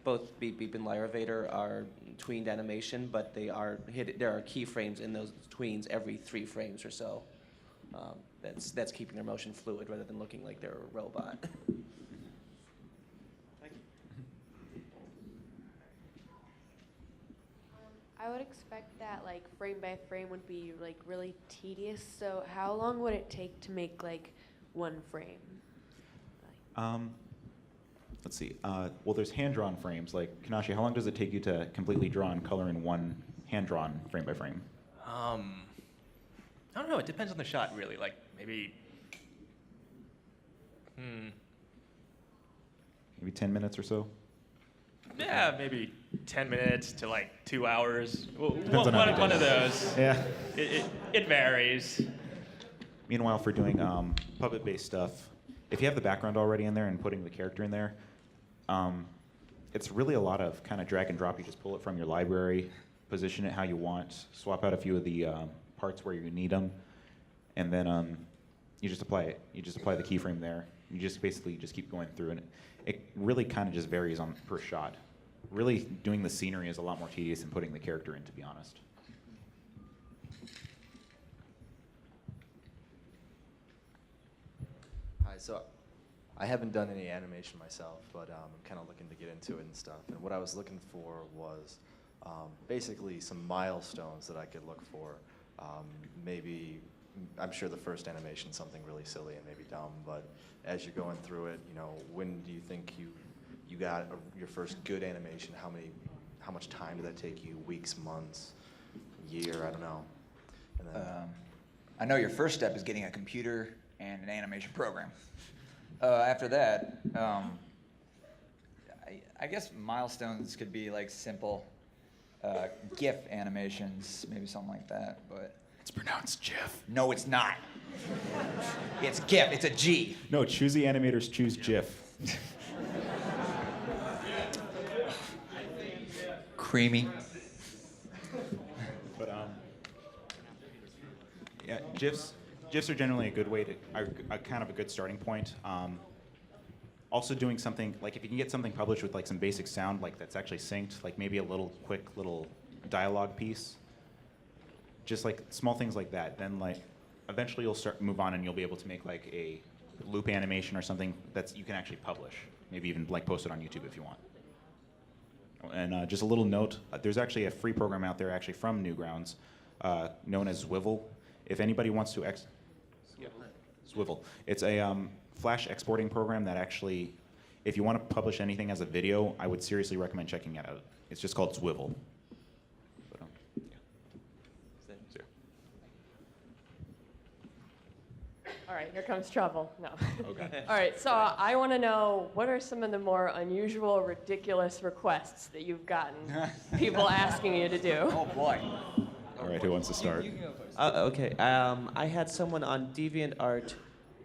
H: Both Beep Beep and Lyrivator are tweened animation, but there are keyframes in those tweens every 3 frames or so. That's keeping their motion fluid rather than looking like they're a robot.
Y: I would expect that like frame by frame would be like really tedious. So how long would it take to make like 1 frame?
D: Let's see. Well, there's hand-drawn frames. Like Kanashi, how long does it take you to completely draw and color in 1 hand-drawn frame by frame?
L: I don't know. It depends on the shot, really. Like maybe.
D: Maybe 10 minutes or so.
L: Yeah, maybe 10 minutes to like 2 hours.
D: Depends on how you do
L: One
D: it.
L: of those.
D: Yeah.
L: It varies.
D: Meanwhile, for doing puppet-based stuff, if you have the background already in there and putting the character in there, it's really a lot of kind of drag and drop. You just pull it from your library, position it how you want, swap out a few of the parts where you need them, and then you just apply it. You just apply the keyframe there. You just basically just keep going through, and it really kind of just varies on per shot. Really, doing the scenery is a lot more tedious than putting the character in, to be honest.
Z: Hi, so
B: I haven't done any animation myself, but I'm kind of looking to get into it and stuff. And what I was looking for was basically some milestones that I could look for. Maybe, I'm sure the first animation is something really silly and maybe dumb, but as you're going through it, you know, when do you think you got your first good animation? How much time did that take you? Weeks, months, year? I don't know. And then,
U: I know your first step is getting a computer and an animation program. After that, I guess milestones could be like simple GIF animations, maybe something like that, but.
D: It's pronounced GIF.
U: No, it's not. It's GIF, it's a G.
D: No, choose the animators, choose GIF.
U: Creamy.
D: But yeah, GIFs are generally a good way to, are kind of a good starting point. Also doing something, like if you can get something published with like some basic sound, like that's actually synced, like maybe a quick little dialogue piece, just like small things like that, then like eventually you'll move on and you'll be able to make like a loop animation or something that you can actually publish, maybe even like post it on YouTube if you want. And just a little note, there's actually a free program out there actually from Newgrounds known as Swivel. If anybody wants to Swivel. It's a Flash exporting program that actually, if you want to publish anything as a video, I would seriously recommend checking it out. It's just called Swivel. But,
M: All right, here comes trouble. No.
D: Okay.
M: All right, so I want to know, what are some of the more unusual, ridiculous requests that you've gotten people asking you to do?
U: Oh, boy.
D: All right, who wants to start?
H: Okay, I had someone on DeviantArt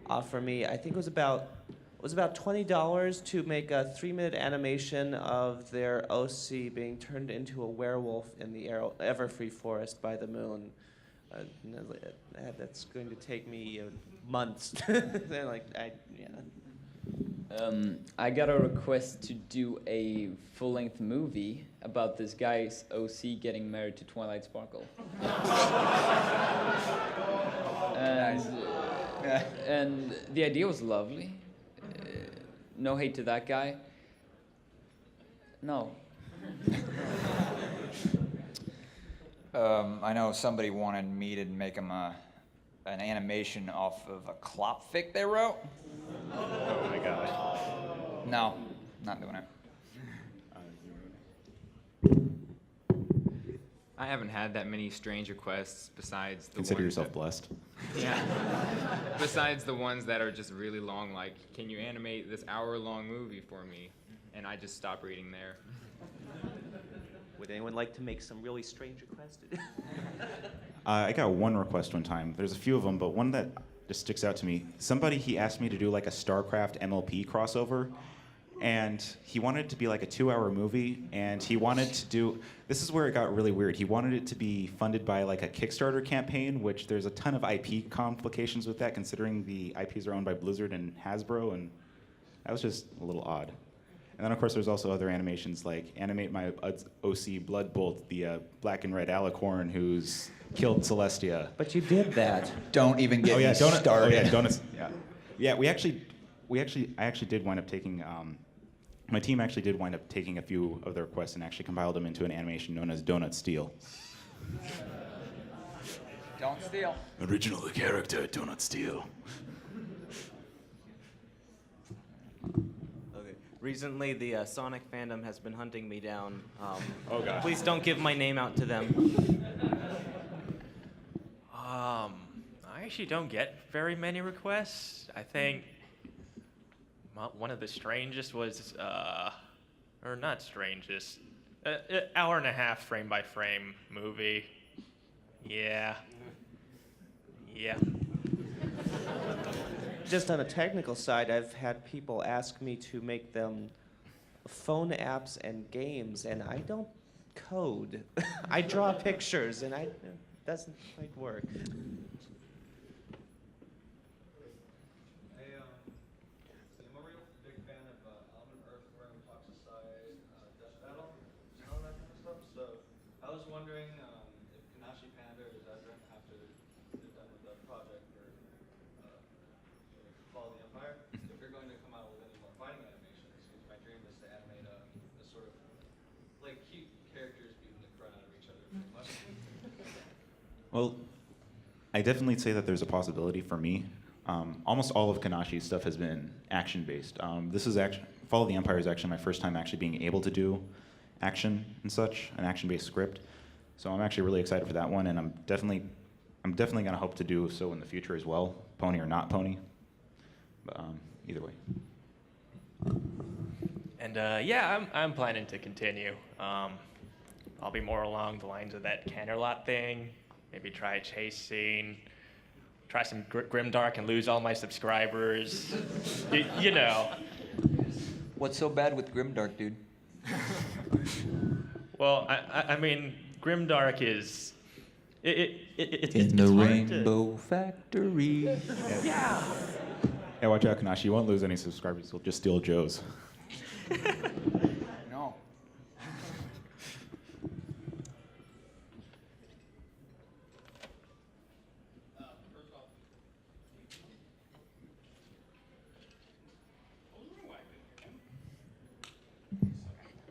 H: offer me, I think it was about $20 to make a 3-minute animation of their OC being turned into a werewolf in the Everfree Forest by the moon. That's going to take me months. They're like,
I: I got a request to do a full-length movie about this guy's OC getting married to Twilight Sparkle. And the idea was lovely. No hate to that guy. No.
U: I know somebody wanted me to make him an animation off of a Klopfic they wrote.
D: Oh my gosh.
U: No, not doing it.
G: I haven't had that many strange requests besides the
D: Consider
G: ones
D: yourself
G: that,
D: blessed.
G: Yeah. Besides the ones that are just really long, like, can you animate this hour-long movie for me? And I just stop reading there.
H: Would anyone like to make some really strange requests?
D: I got one request one time. There's a few of them, but one that just sticks out to me. Somebody, he asked me to do like a StarCraft MLP crossover, and he wanted it to be like a 2-hour movie, and he wanted to do, this is where it got really weird. He wanted it to be funded by like a Kickstarter campaign, which there's a ton of IP complications with that, considering the IPs are owned by Blizzard and Hasbro, and that was just a little odd. And then, of course, there's also other animations like animate my OC Bloodbolt, the black and red alicorn who's killed Celestia.
H: But you did that.
U: Don't even get me started.
D: Oh yeah, donuts. Yeah, yeah. I actually did wind up taking. My team actually did wind up taking a few of the requests and actually compiled them into an animation known as Donut Steel.
U: Don't steal.
D: Original character, Donut Steel.
K: Recently, the Sonic fandom has been hunting me down.
D: Oh, gosh.
K: Please don't give my name out to them.
L: I actually don't get very many requests. I think one of the strangest was, or not strangest, hour and a half frame by frame movie. Yeah. Yeah.
H: Just on a technical side, I've had people ask me to make them phone apps and games, and I don't code. I draw pictures, and it doesn't quite work.
N: I was wondering if Kanashi Panda is ever after they're done with the project for Fall of the Empire, if you're going to come out
D: Well, I definitely say that there's a possibility for me. Almost all of Kanashi's stuff has been action-based. This is actually, Fall of the Empire is actually my first time actually being able to do action and such, an action-based script. So I'm actually really excited for that one, and I'm definitely gonna hope to do so in the future as well, pony or not pony. But either way.
J: And yeah, I'm planning to continue. I'll be more along the lines of that Canterlot thing. Maybe try a chase scene. Try some Grimdark and lose all my subscribers. You know.
U: What's so bad with Grimdark, dude?
J: Well, I mean, Grimdark is. It's
U: in the
J: hard
U: Rainbow Factory.
J: Yeah.
D: Yeah, watch out, Kanashi. You won't lose any subscribers. You'll just steal Joe's.
U: No.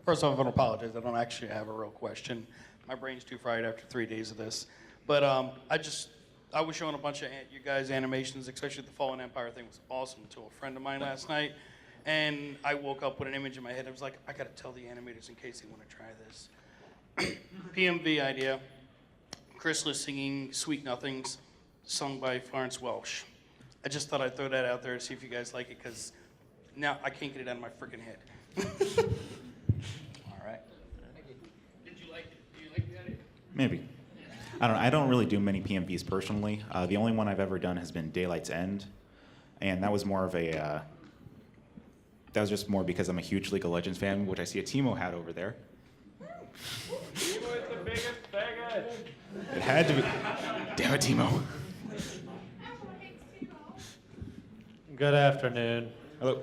E: First off, I want to apologize. I don't actually have a real question. My brain's too fried after 3 days of this. But I was showing a bunch of you guys' animations, especially the Fallen Empire thing was awesome to a friend of mine last night. And I woke up with an image in my head. I was like, I got to tell the animators in case they want to try this. PMV idea. Chrysalis singing Sweet Nothings, sung by Florence Welsh. I just thought I'd throw that out there to see if you guys like it, because now I can't get it out of my freaking head.
U: All right.
E: Did you like it? Do you like the idea?
D: Maybe. I don't really do many PMVs personally. The only one I've ever done has been Daylight's End, and that was more of a. That was just more because I'm a huge League of Legends fan, which I see a Teemo hat over there.
J: Teemo is the biggest faggot.
D: It had to be. Damn it, Teemo.
O: Good afternoon.
D: Hello.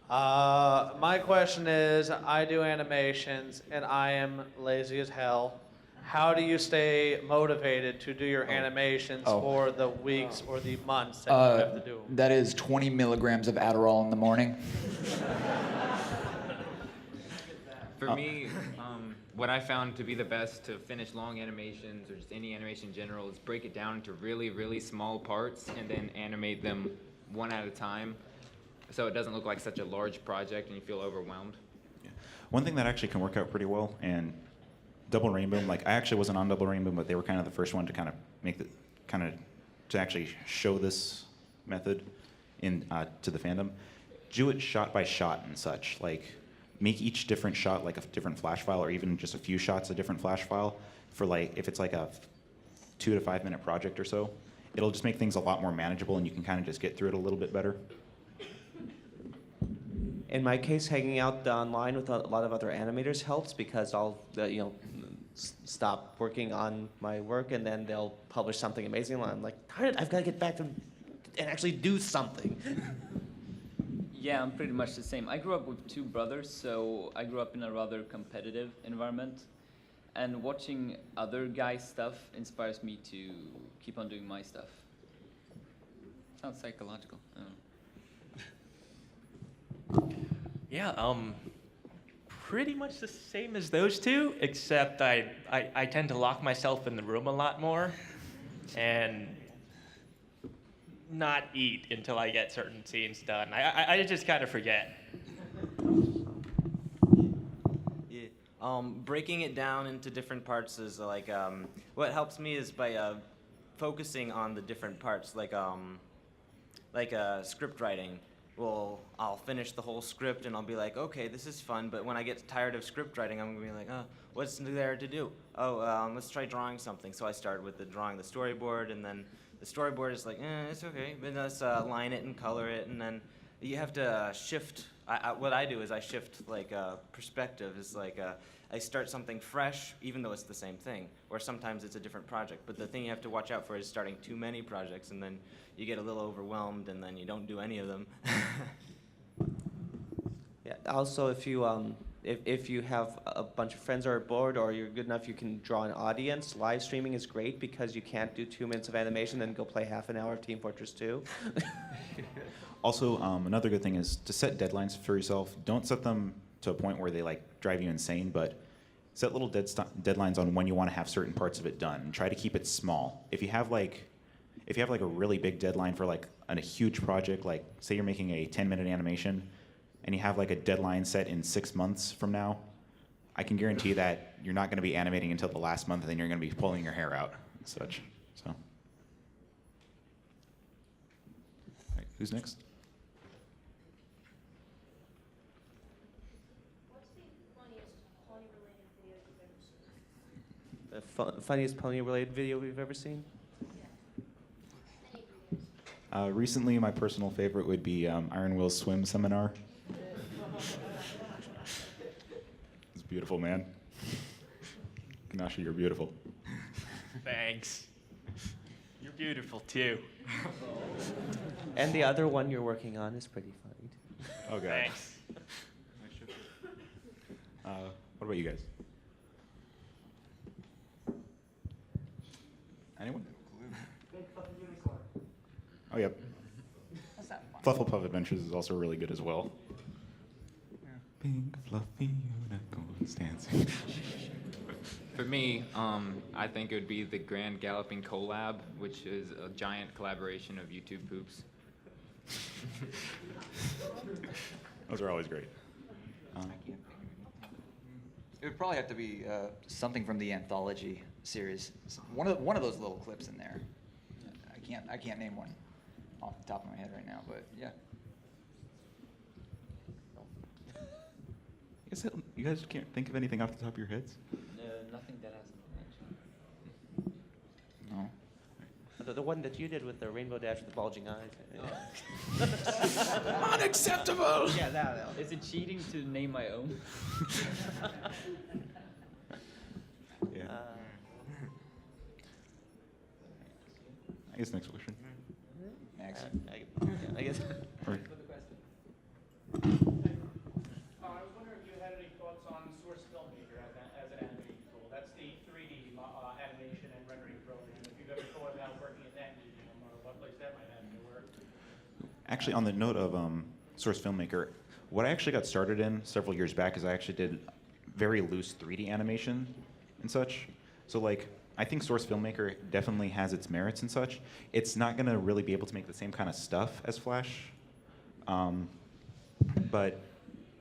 O: My question is, I do animations and I am lazy as hell. How do you stay motivated to do your animations for the weeks or the months that you have to do them?
U: That is 20 milligrams of Adderall in the morning.
G: For me, what I found to be the best to finish long animations or just any animation in general is break it down into really, really small parts and then animate them one at a time so it doesn't look like such a large project and you feel overwhelmed.
D: Yeah. One thing that actually can work out pretty well, and Double Rainbow, like I actually wasn't on Double Rainbow, but they were kind of the first one to kind of make the, to actually show this method in to the fandom. Do it shot by shot and such, like make each different shot like a different flash file, or even just a few shots a different flash file for like, if it's like a 2 to 5 minute project or so, it'll just make things a lot more manageable and you can kind of just get through it a little bit better.
H: In my case, hanging out online with a lot of other animators helps, because I'll stop working on my work and then they'll publish something amazing and I'm like, darn it, I've got to get back to and actually do something.
I: Yeah, I'm pretty much the same. I grew up with 2 brothers, so I grew up in a rather competitive environment. And watching other guys' stuff inspires me to keep on doing my stuff. Sounds psychological. I don't know.
J: Yeah, pretty much the same as those two, except I tend to lock myself in the room a lot more and not eat until I get certain scenes done. I just kind of forget.
K: Yeah. Breaking it down into different parts is like, what helps me is by focusing on the different parts, like script writing. Well, I'll finish the whole script and I'll be like, okay, this is fun, but when I get tired of script writing, I'm gonna be like, what's there to do? Let's try drawing something. So I start with drawing the storyboard, and then the storyboard is like, it's okay, but let's line it and color it, and then you have to shift. What I do is I shift perspective. Is like I start something fresh, even though it's the same thing, or sometimes it's a different project. But the thing you have to watch out for is starting too many projects, and then you get a little overwhelmed, and then you don't do any of them.
H: Yeah. Also, if you have a bunch of friends that are bored, or you're good enough, you can draw an audience. Live streaming is great because you can't do 2 minutes of animation and then go play half an hour of Team Fortress 2.
D: Also, another good thing is to set deadlines for yourself. Don't set them to a point where they like drive you insane, but set little deadlines on when you want to have certain parts of it done, and try to keep it small. If you have like a really big deadline for like a huge project, like say you're making a 10-minute animation, and you have like a deadline set in 6 months from now, I can guarantee that you're not going to be animating until the last month, and then you're going to be pulling your hair out and such. So, all right, who's next?
H: The funniest pony-related video we've ever seen?
D: Recently, my personal favorite would be Iron Will's swim seminar. It's beautiful, man. Kanashi, you're beautiful.
L: Thanks. You're beautiful too.
H: And the other one you're working on is pretty funny.
D: Oh, God.
L: Thanks.
D: What about you guys? Anyone? Oh, yep. Flufflepuff Adventures is also really good as well. Pink fluffy unicorns dancing.
G: For me, I think it would be the Grand Galloping Collab, which is a giant collaboration of YouTube poops.
D: Those are always great.
U: It would probably have to be something from the anthology series. One of those little clips in there. I can't name one off the top of my head right now, but yeah.
D: You guys can't think of anything off the top of your heads?
I: Nothing that hasn't been mentioned.
U: No.
H: The one that you did with the rainbow dash with the bulging eyes.
U: Oh. Unacceptable!
I: Yeah, that. Is it cheating to name my own?
D: Yeah. I guess next question.
U: Next.
H: I guess.
D: Or-
W: I was wondering if you had any thoughts on Source Filmmaker as an animating tool. That's the 3D animation and rendering program. If you've ever thought about working in that medium or what place that might have to work.
D: Actually, on the note of Source Filmmaker, what I actually got started in several years back is I actually did very loose 3D animation and such. So like, I think Source Filmmaker definitely has its merits and such. It's not going to really be able to make the same kind of stuff as Flash. But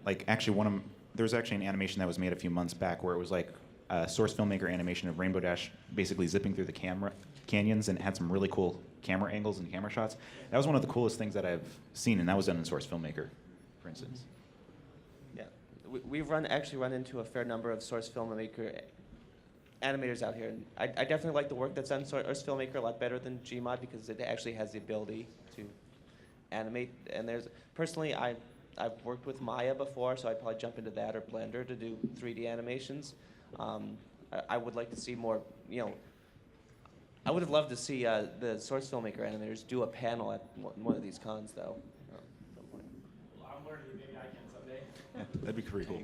D: like actually there was actually an animation that was made a few months back where it was like a Source Filmmaker animation of Rainbow Dash basically zipping through the canyons, and it had some really cool camera angles and camera shots. That was one of the coolest things that I've seen, and that was done in Source Filmmaker, for instance.
H: Yeah, we've actually run into a fair number of Source Filmmaker animators out here. And I definitely like the work that's done Source Filmmaker a lot better than Gmod because it actually has the ability to animate. And personally, I've worked with Maya before, so I'd probably jump into that or Blender to do 3D animations. I would like to see more, I would have loved to see the Source Filmmaker animators do a panel at one of these cons, though.
W: I'm learning, maybe I can someday.
D: Yeah, that'd be pretty cool.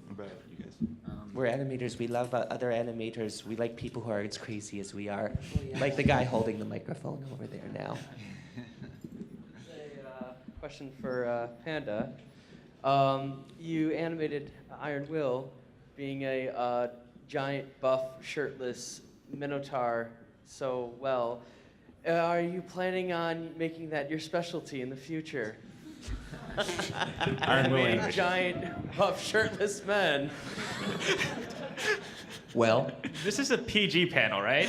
D: What about you guys?
H: We're animators. We love other animators. We like people who are as crazy as we are. Like the guy holding the microphone over there now.
P: Question for Panda. You animated Iron Will being a giant, buff, shirtless minotaur so well. Are you planning on making that your specialty in the future?
D: Iron Will
P: Animating
D: animation.
P: giant, buff, shirtless men.
I: Well,
L: this is a PG panel, right?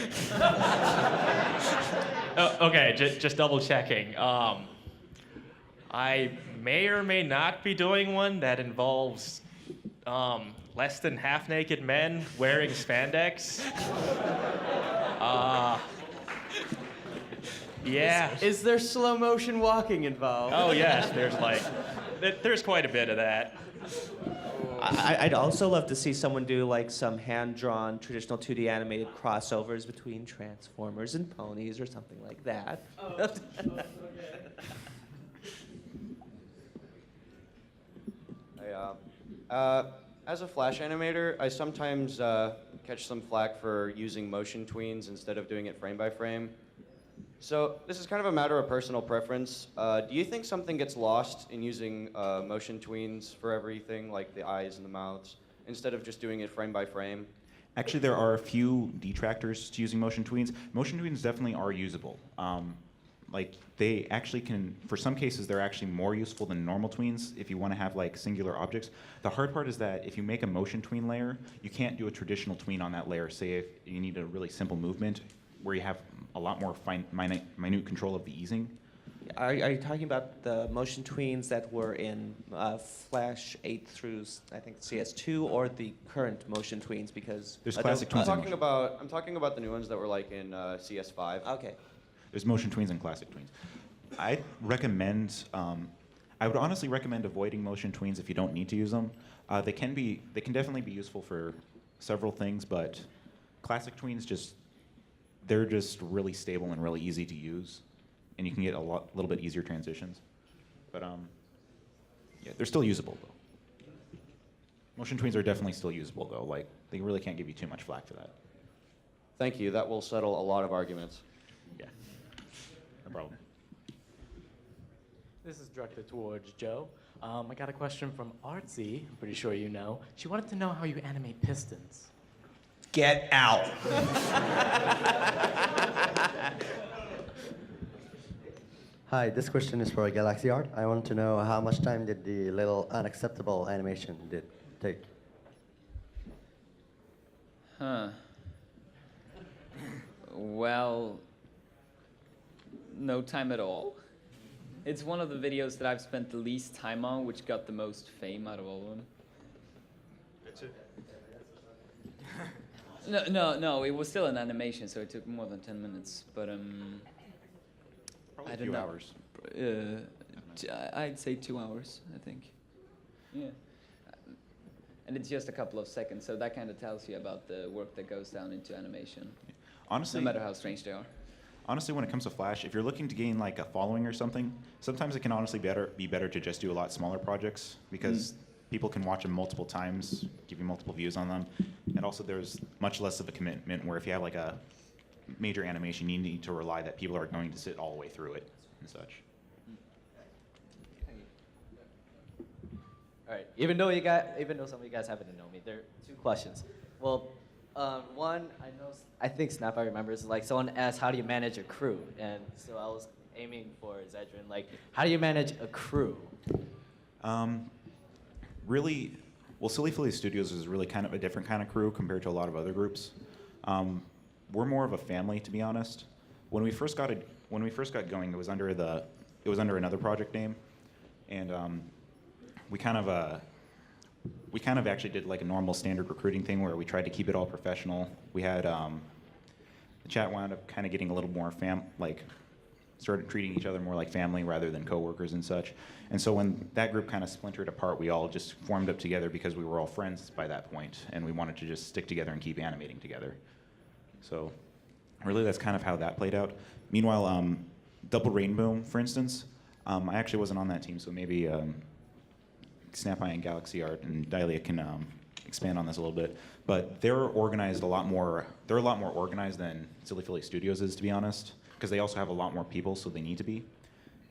L: Oh, okay, just double checking. I may or may not be doing one that involves less than half-naked men wearing spandex. Yeah.
P: Is there slow motion walking involved?
L: Oh yes, there's quite a bit of that.
H: I'd also love to see someone do like some hand-drawn traditional 2D animated crossovers between Transformers and ponies or something like that.
Q: As a Flash animator, I sometimes catch some flack for using motion tweens instead of doing it frame by frame. So this is kind of a matter of personal preference. Do you think something gets lost in using motion tweens for everything, like the eyes and the mouths, instead of just doing it frame by frame?
D: Actually, there are a few detractors to using motion tweens. Motion tweens definitely are usable. Like they actually can, for some cases, they're actually more useful than normal tweens if you want to have like singular objects. The hard part is that if you make a motion tween layer, you can't do a traditional tween on that layer. Say if you need a really simple movement where you have a lot more minute control of the easing.
H: Are you talking about the motion tweens that were in Flash 8 through, I think, CS2, or the current motion tweens? Because
D: there's classic tweens.
Q: I'm talking about the new ones that were like in CS5.
H: Okay.
D: There's motion tweens and classic tweens. I would honestly recommend avoiding motion tweens if you don't need to use them. They can definitely be useful for several things, but classic tweens they're just really stable and really easy to use, and you can get little bit easier transitions. But yeah, they're still usable though. Motion tweens are definitely still usable though. Like they really can't give you too much flack for that.
Q: Thank you. That will settle a lot of arguments.
D: Yeah. No problem.
C: This is directed towards Joe. I got a question from Artsy, I'm pretty sure you know. She wanted to know how you animate pistons.
U: Get out.
R: Hi, this question is for Galaxy Art. I want to know how much time did the little unacceptable animation take?
I: Huh. Well, no time at all. It's one of the videos that I've spent the least time on, which got the most fame out of all of them.
D: That's it.
I: No, it was still an animation, so it took more than 10 minutes. But
D: Probably
I: I
D: a
I: don't
D: few
I: know.
D: hours.
I: I'd say 2 hours, I think. Yeah. And it's just a couple of seconds, so that kind of tells you about the work that goes down into animation.
D: Honestly,
I: no matter how strange they are.
D: Honestly, when it comes to Flash, if you're looking to gain like a following or something, sometimes it can honestly be better to just do a lot smaller projects because people can watch them multiple times, give you multiple views on them, and also there's much less of a commitment where if you have like a major animation, you need to rely that people are going to sit all the way through it and such.
S: All right. Even though some of you guys happen to know me, there are 2 questions. Well, one, I think Snapeye remembers, like someone asked, how do you manage a crew? And so I was aiming for Zedrin, like, how do you manage a crew?
D: Really, well, Silly Philly Studios is really kind of a different kind of crew compared to a lot of other groups. We're more of a family, to be honest. When we first got going, it was under another project name, and we kind of actually did like a normal standard recruiting thing where we tried to keep it all professional. We had the chat wound up kind of getting a little more started treating each other more like family rather than coworkers and such. And so when that group kind of splintered apart, we all just formed up together because we were all friends by that point, and we wanted to just stick together and keep animating together. So really that's kind of how that played out. Meanwhile, Double Rainbow, for instance, I actually wasn't on that team, so maybe Snapeye and Galaxy Art and Dahlia can expand on this a little bit. But they're organized a lot more organized than Silly Philly Studios is, to be honest, because they also have a lot more people, so they need to be.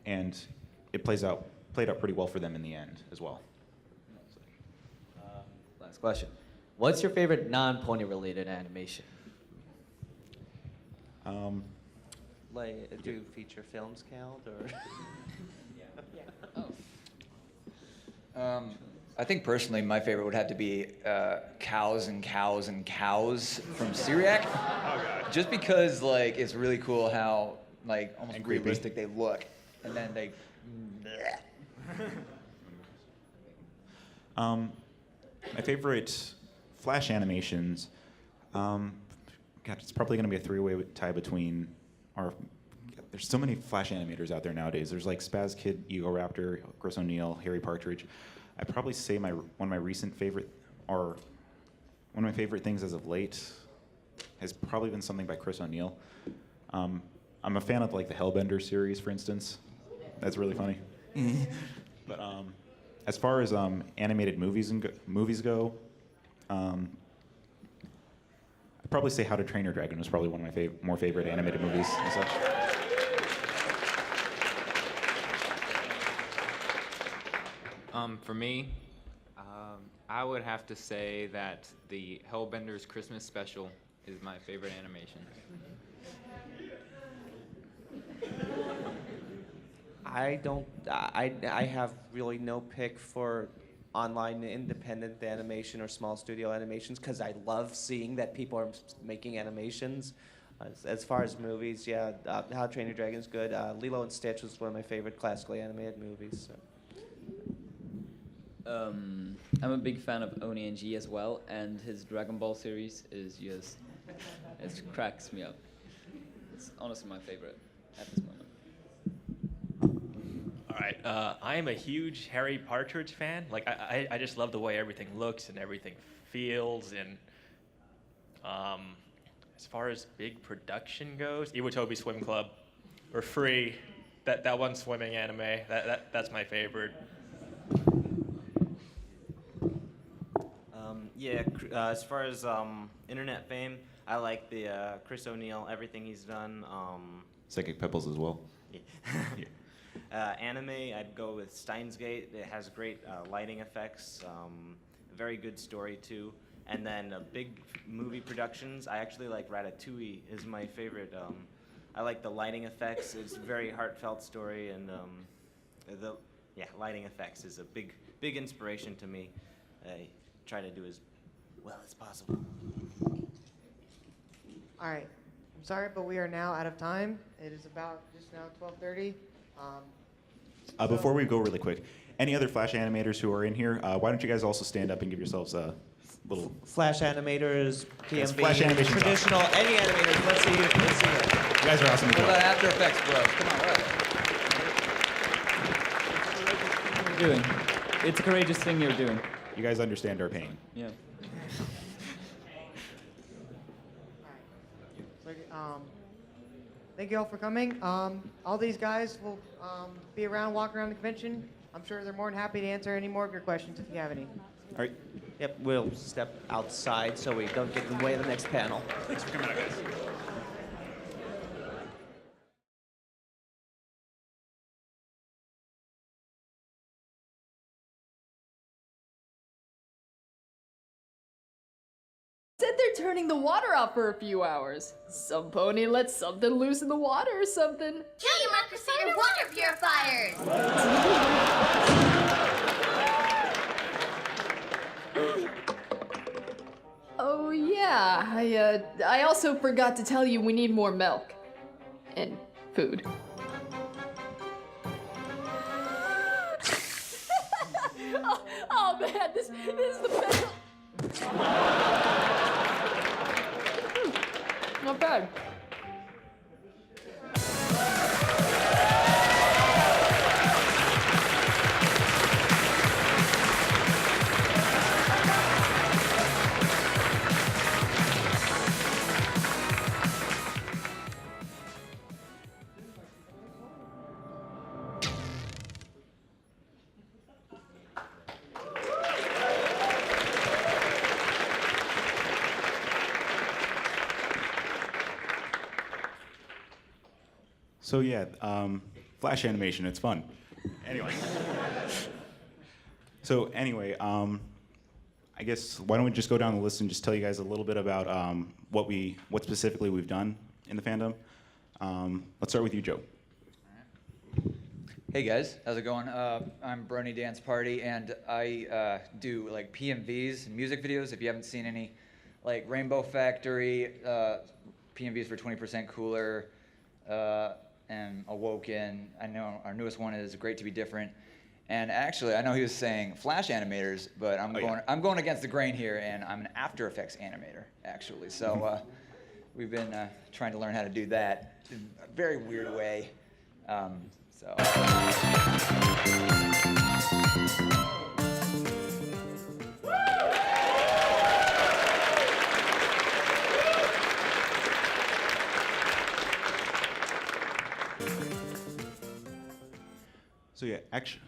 D: And it played out pretty well for them in the end as well.
S: Last question. What's your favorite non-pony related animation?
H: Like, do feature films count, or?
U: I think personally my favorite would have to be Cows and Cows and Cows from Syriac. Just because like it's really cool how like almost realistic they look. And then they
D: My favorite Flash animations, God, it's probably going to be a 3-way tie between there's so many Flash animators out there nowadays. There's like Spaz Kid, Ego Raptor, Chris O'Neill, Harry Partridge. I'd probably say one of my favorite things as of late has probably been something by Chris O'Neill. I'm a fan of like the Hellbender series, for instance. That's really funny. But as far as animated movies go, I'd probably say How to Train Your Dragon was probably one of my more favorite animated movies and such.
G: For me, I would have to say that the Hellbender's Christmas Special is my favorite animation.
H: I have really no pick for online independent animation or small studio animations because I love seeing that people are making animations. As far as movies, yeah, How to Train Your Dragon is good. Lilo and Stitch was one of my favorite classically animated movies. So.
I: I'm a big fan of Oni and G as well, and his Dragon Ball series is just, it cracks me up. It's honestly my favorite at this moment.
L: All right, I am a huge Harry Partridge fan. Like, I just love the way everything looks and everything feels. And as far as big production goes, Iwatobi Swim Club, or Free, that one swimming anime, that's my favorite.
K: Yeah, as far as internet fame, I like the Chris O'Neill, everything he's done.
D: Psychic Pebbles as well.
K: Yeah. Anime, I'd go with Steins Gate. It has great lighting effects, very good story too. And then big movie productions, I actually like Ratatouille is my favorite. I like the lighting effects. It's a very heartfelt story, and lighting effects is a big inspiration to me. I try to do as well as possible.
A: All right. I'm sorry, but we are now out of time. It is about just now 12:30.
D: Before we go really quick, any other Flash animators who are in here, why don't you guys also stand up and give yourselves a little...
H: Flash animators,
D: Yes,
H: PMV,
D: Flash animation
H: traditional, any animators. Let's see you. Let's see it.
D: You guys are awesome.
U: What about After Effects, bro? Come on, what?
I: You're doing. It's a courageous thing you're doing.
D: You guys understand our pain.
I: Yeah.
A: So, thank you all for coming. All these guys will be around, walking around the convention. I'm sure they're more than happy to answer any more of your questions if you have any.
H: All right. Yep, we'll step outside so we don't get in the way of the next panel.
D: Thanks for coming out, guys.
F: Said they're turning the water off for a few hours. Some pony let something loose in the water or something.
T: Kill you, Mark Crusader water purifiers!
F: Oh yeah, I also forgot to tell you we need more milk. And food. oh man, this is the best. Not bad.
D: So yeah, Flash animation, it's fun. Anyway. I guess why don't we just go down the list and just tell you guys a little bit about what specifically we've done in the fandom. Let's start with you, Joe.
U: Hey guys, how's it going? I'm Brony Dance Party, and I do like PMVs and music videos. If you haven't seen any, like Rainbow Factory, PMVs for 20% Cooler, and Awoken. I know our newest one is Great to Be Different. And actually, I know he was saying Flash animators, but I'm going against the grain here, and I'm an After Effects animator, actually. So we've been trying to learn how to do that in a very weird way.
D: So yeah, actually,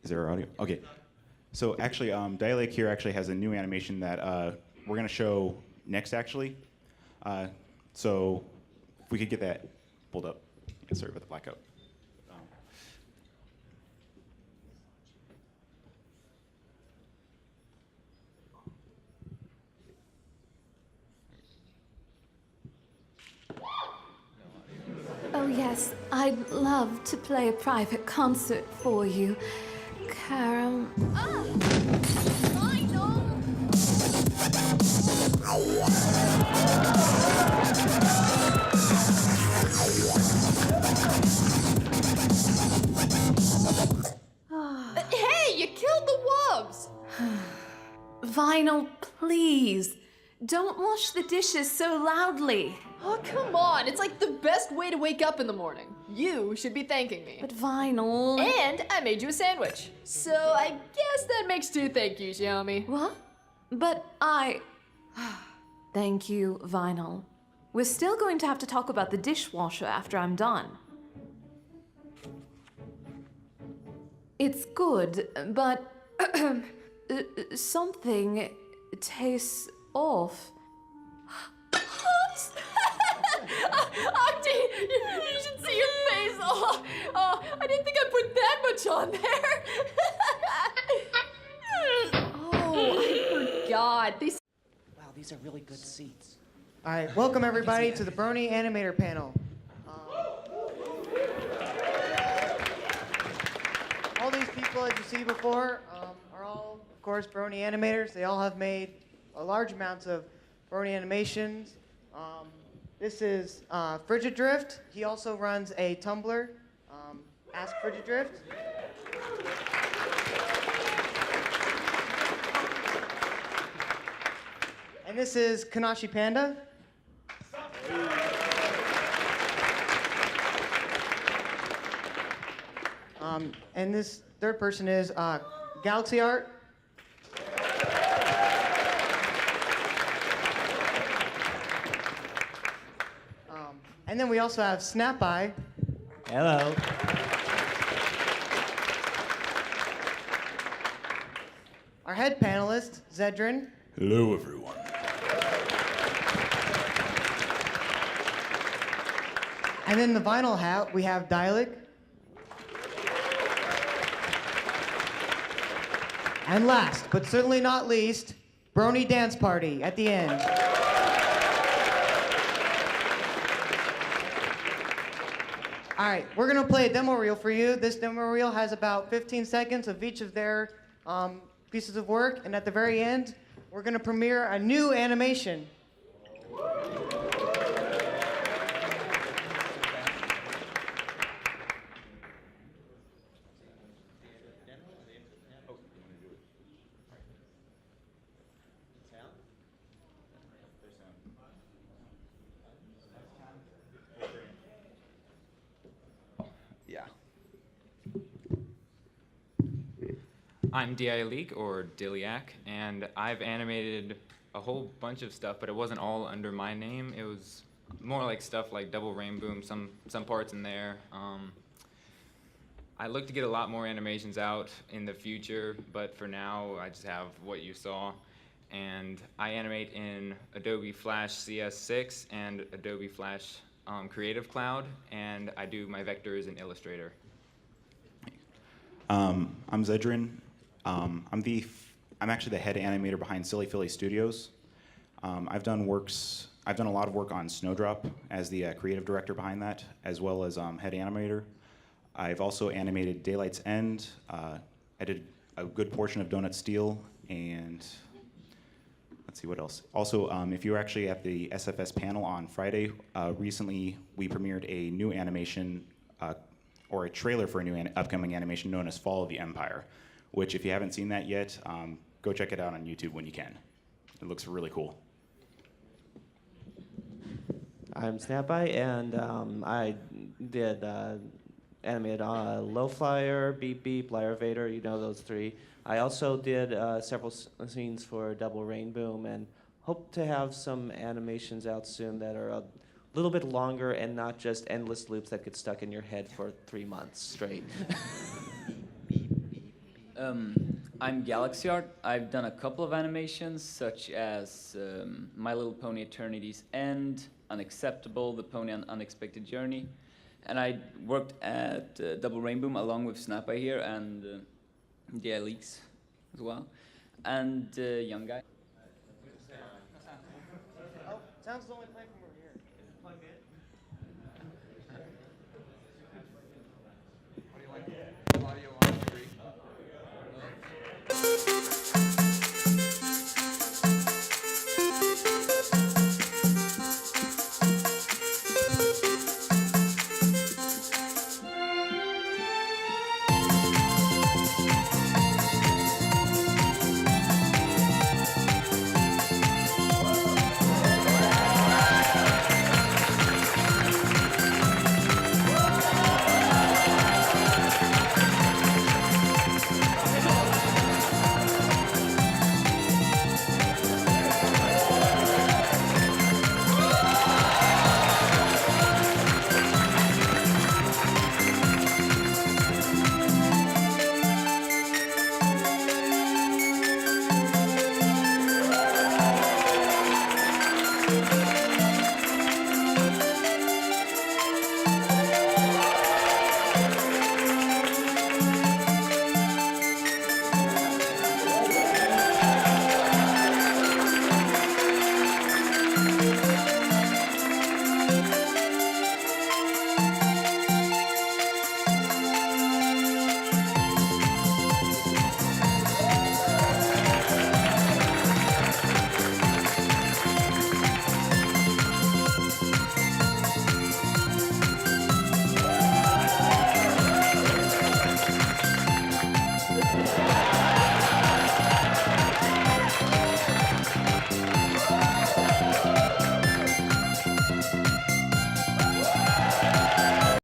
D: is there audio? Okay. So actually, Dialect here actually has a new animation that we're gonna show next actually. So if we could get that pulled up. Yeah, sorry about the blackout.
B: Yes, I'd love to play a private concert for you. Caram.
F: Hey, you killed the wubs!
B: Vinyl, please. Don't wash the dishes so loudly.
F: Oh, come on. It's like the best way to wake up in the morning. You should be thanking me.
B: But Vinyl.
F: And I made you a sandwich. So I guess that makes 2 thank yous, Yami.
B: What? But I. Thank you, Vinyl. We're still going to have to talk about the dishwasher after I'm done. It's good, but something tastes off.
F: Octi, you should see your face. Oh, I didn't think I put that much on there. Oh, I forgot.
H: Wow, these are really good seats.
A: All right, welcome everybody to the Brony Animator panel. All these people, as you see before, are all, of course, Brony animators. They all have made a large amounts of Brony animations. This is Frigid Drift. He also runs a Tumblr, Ask Frigid Drift. And this is Kanashi Panda. And this third person is Galaxy Art. And then we also have Snap Eye.
H: Hello.
A: Our head panelist, Zedrin.
D: Hello, everyone.
A: And then the vinyl hat, we have Dialect. And last, but certainly not least, Brony Dance Party at the end. All right, we're gonna play a demo reel for you. This demo reel has about 15 seconds of each of their pieces of work, and at the very end, we're gonna premiere a new animation.
Q: Yeah.
G: I'm Dialik, or Diliac, and I've animated a whole bunch of stuff, but it wasn't all under my name. It was more like stuff like Double Rainboom, some parts in there. I look to get a lot more animations out in the future, but for now, I just have what you saw. And I animate in Adobe Flash CS6 and Adobe Flash Creative Cloud, and I do my vectors in Illustrator.
D: I'm Zedrin. I'm actually the head animator behind Silly Philly Studios. I've done a lot of work on Snowdrop as the creative director behind that, as well as head animator. I've also animated Daylight's End. I did a good portion of Donut Steel, and let's see what else. Also, if you were actually at the SFS panel on Friday, recently we premiered a new animation, or a trailer for a new upcoming animation known as Fall of the Empire, which if you haven't seen that yet, go check it out on YouTube when you can. It looks really cool.
H: I'm Snapeye, and I did animated Low Flyer, Beep Beep, Lyre Vader, you know those three. I also did several scenes for Double Rainboom, and hope to have some animations out soon that are a little bit longer and not just endless loops that get stuck in your head for 3 months straight.
I: I'm Galaxy Art. I've done a couple of animations, such as My Little Pony Eternity's End, Unacceptable, The Pony on Unexpected Journey. And I worked at Double Rainboom along with Snapeye here and DI Leaks as well. And Young Guy.
A: Oh, sounds only playing from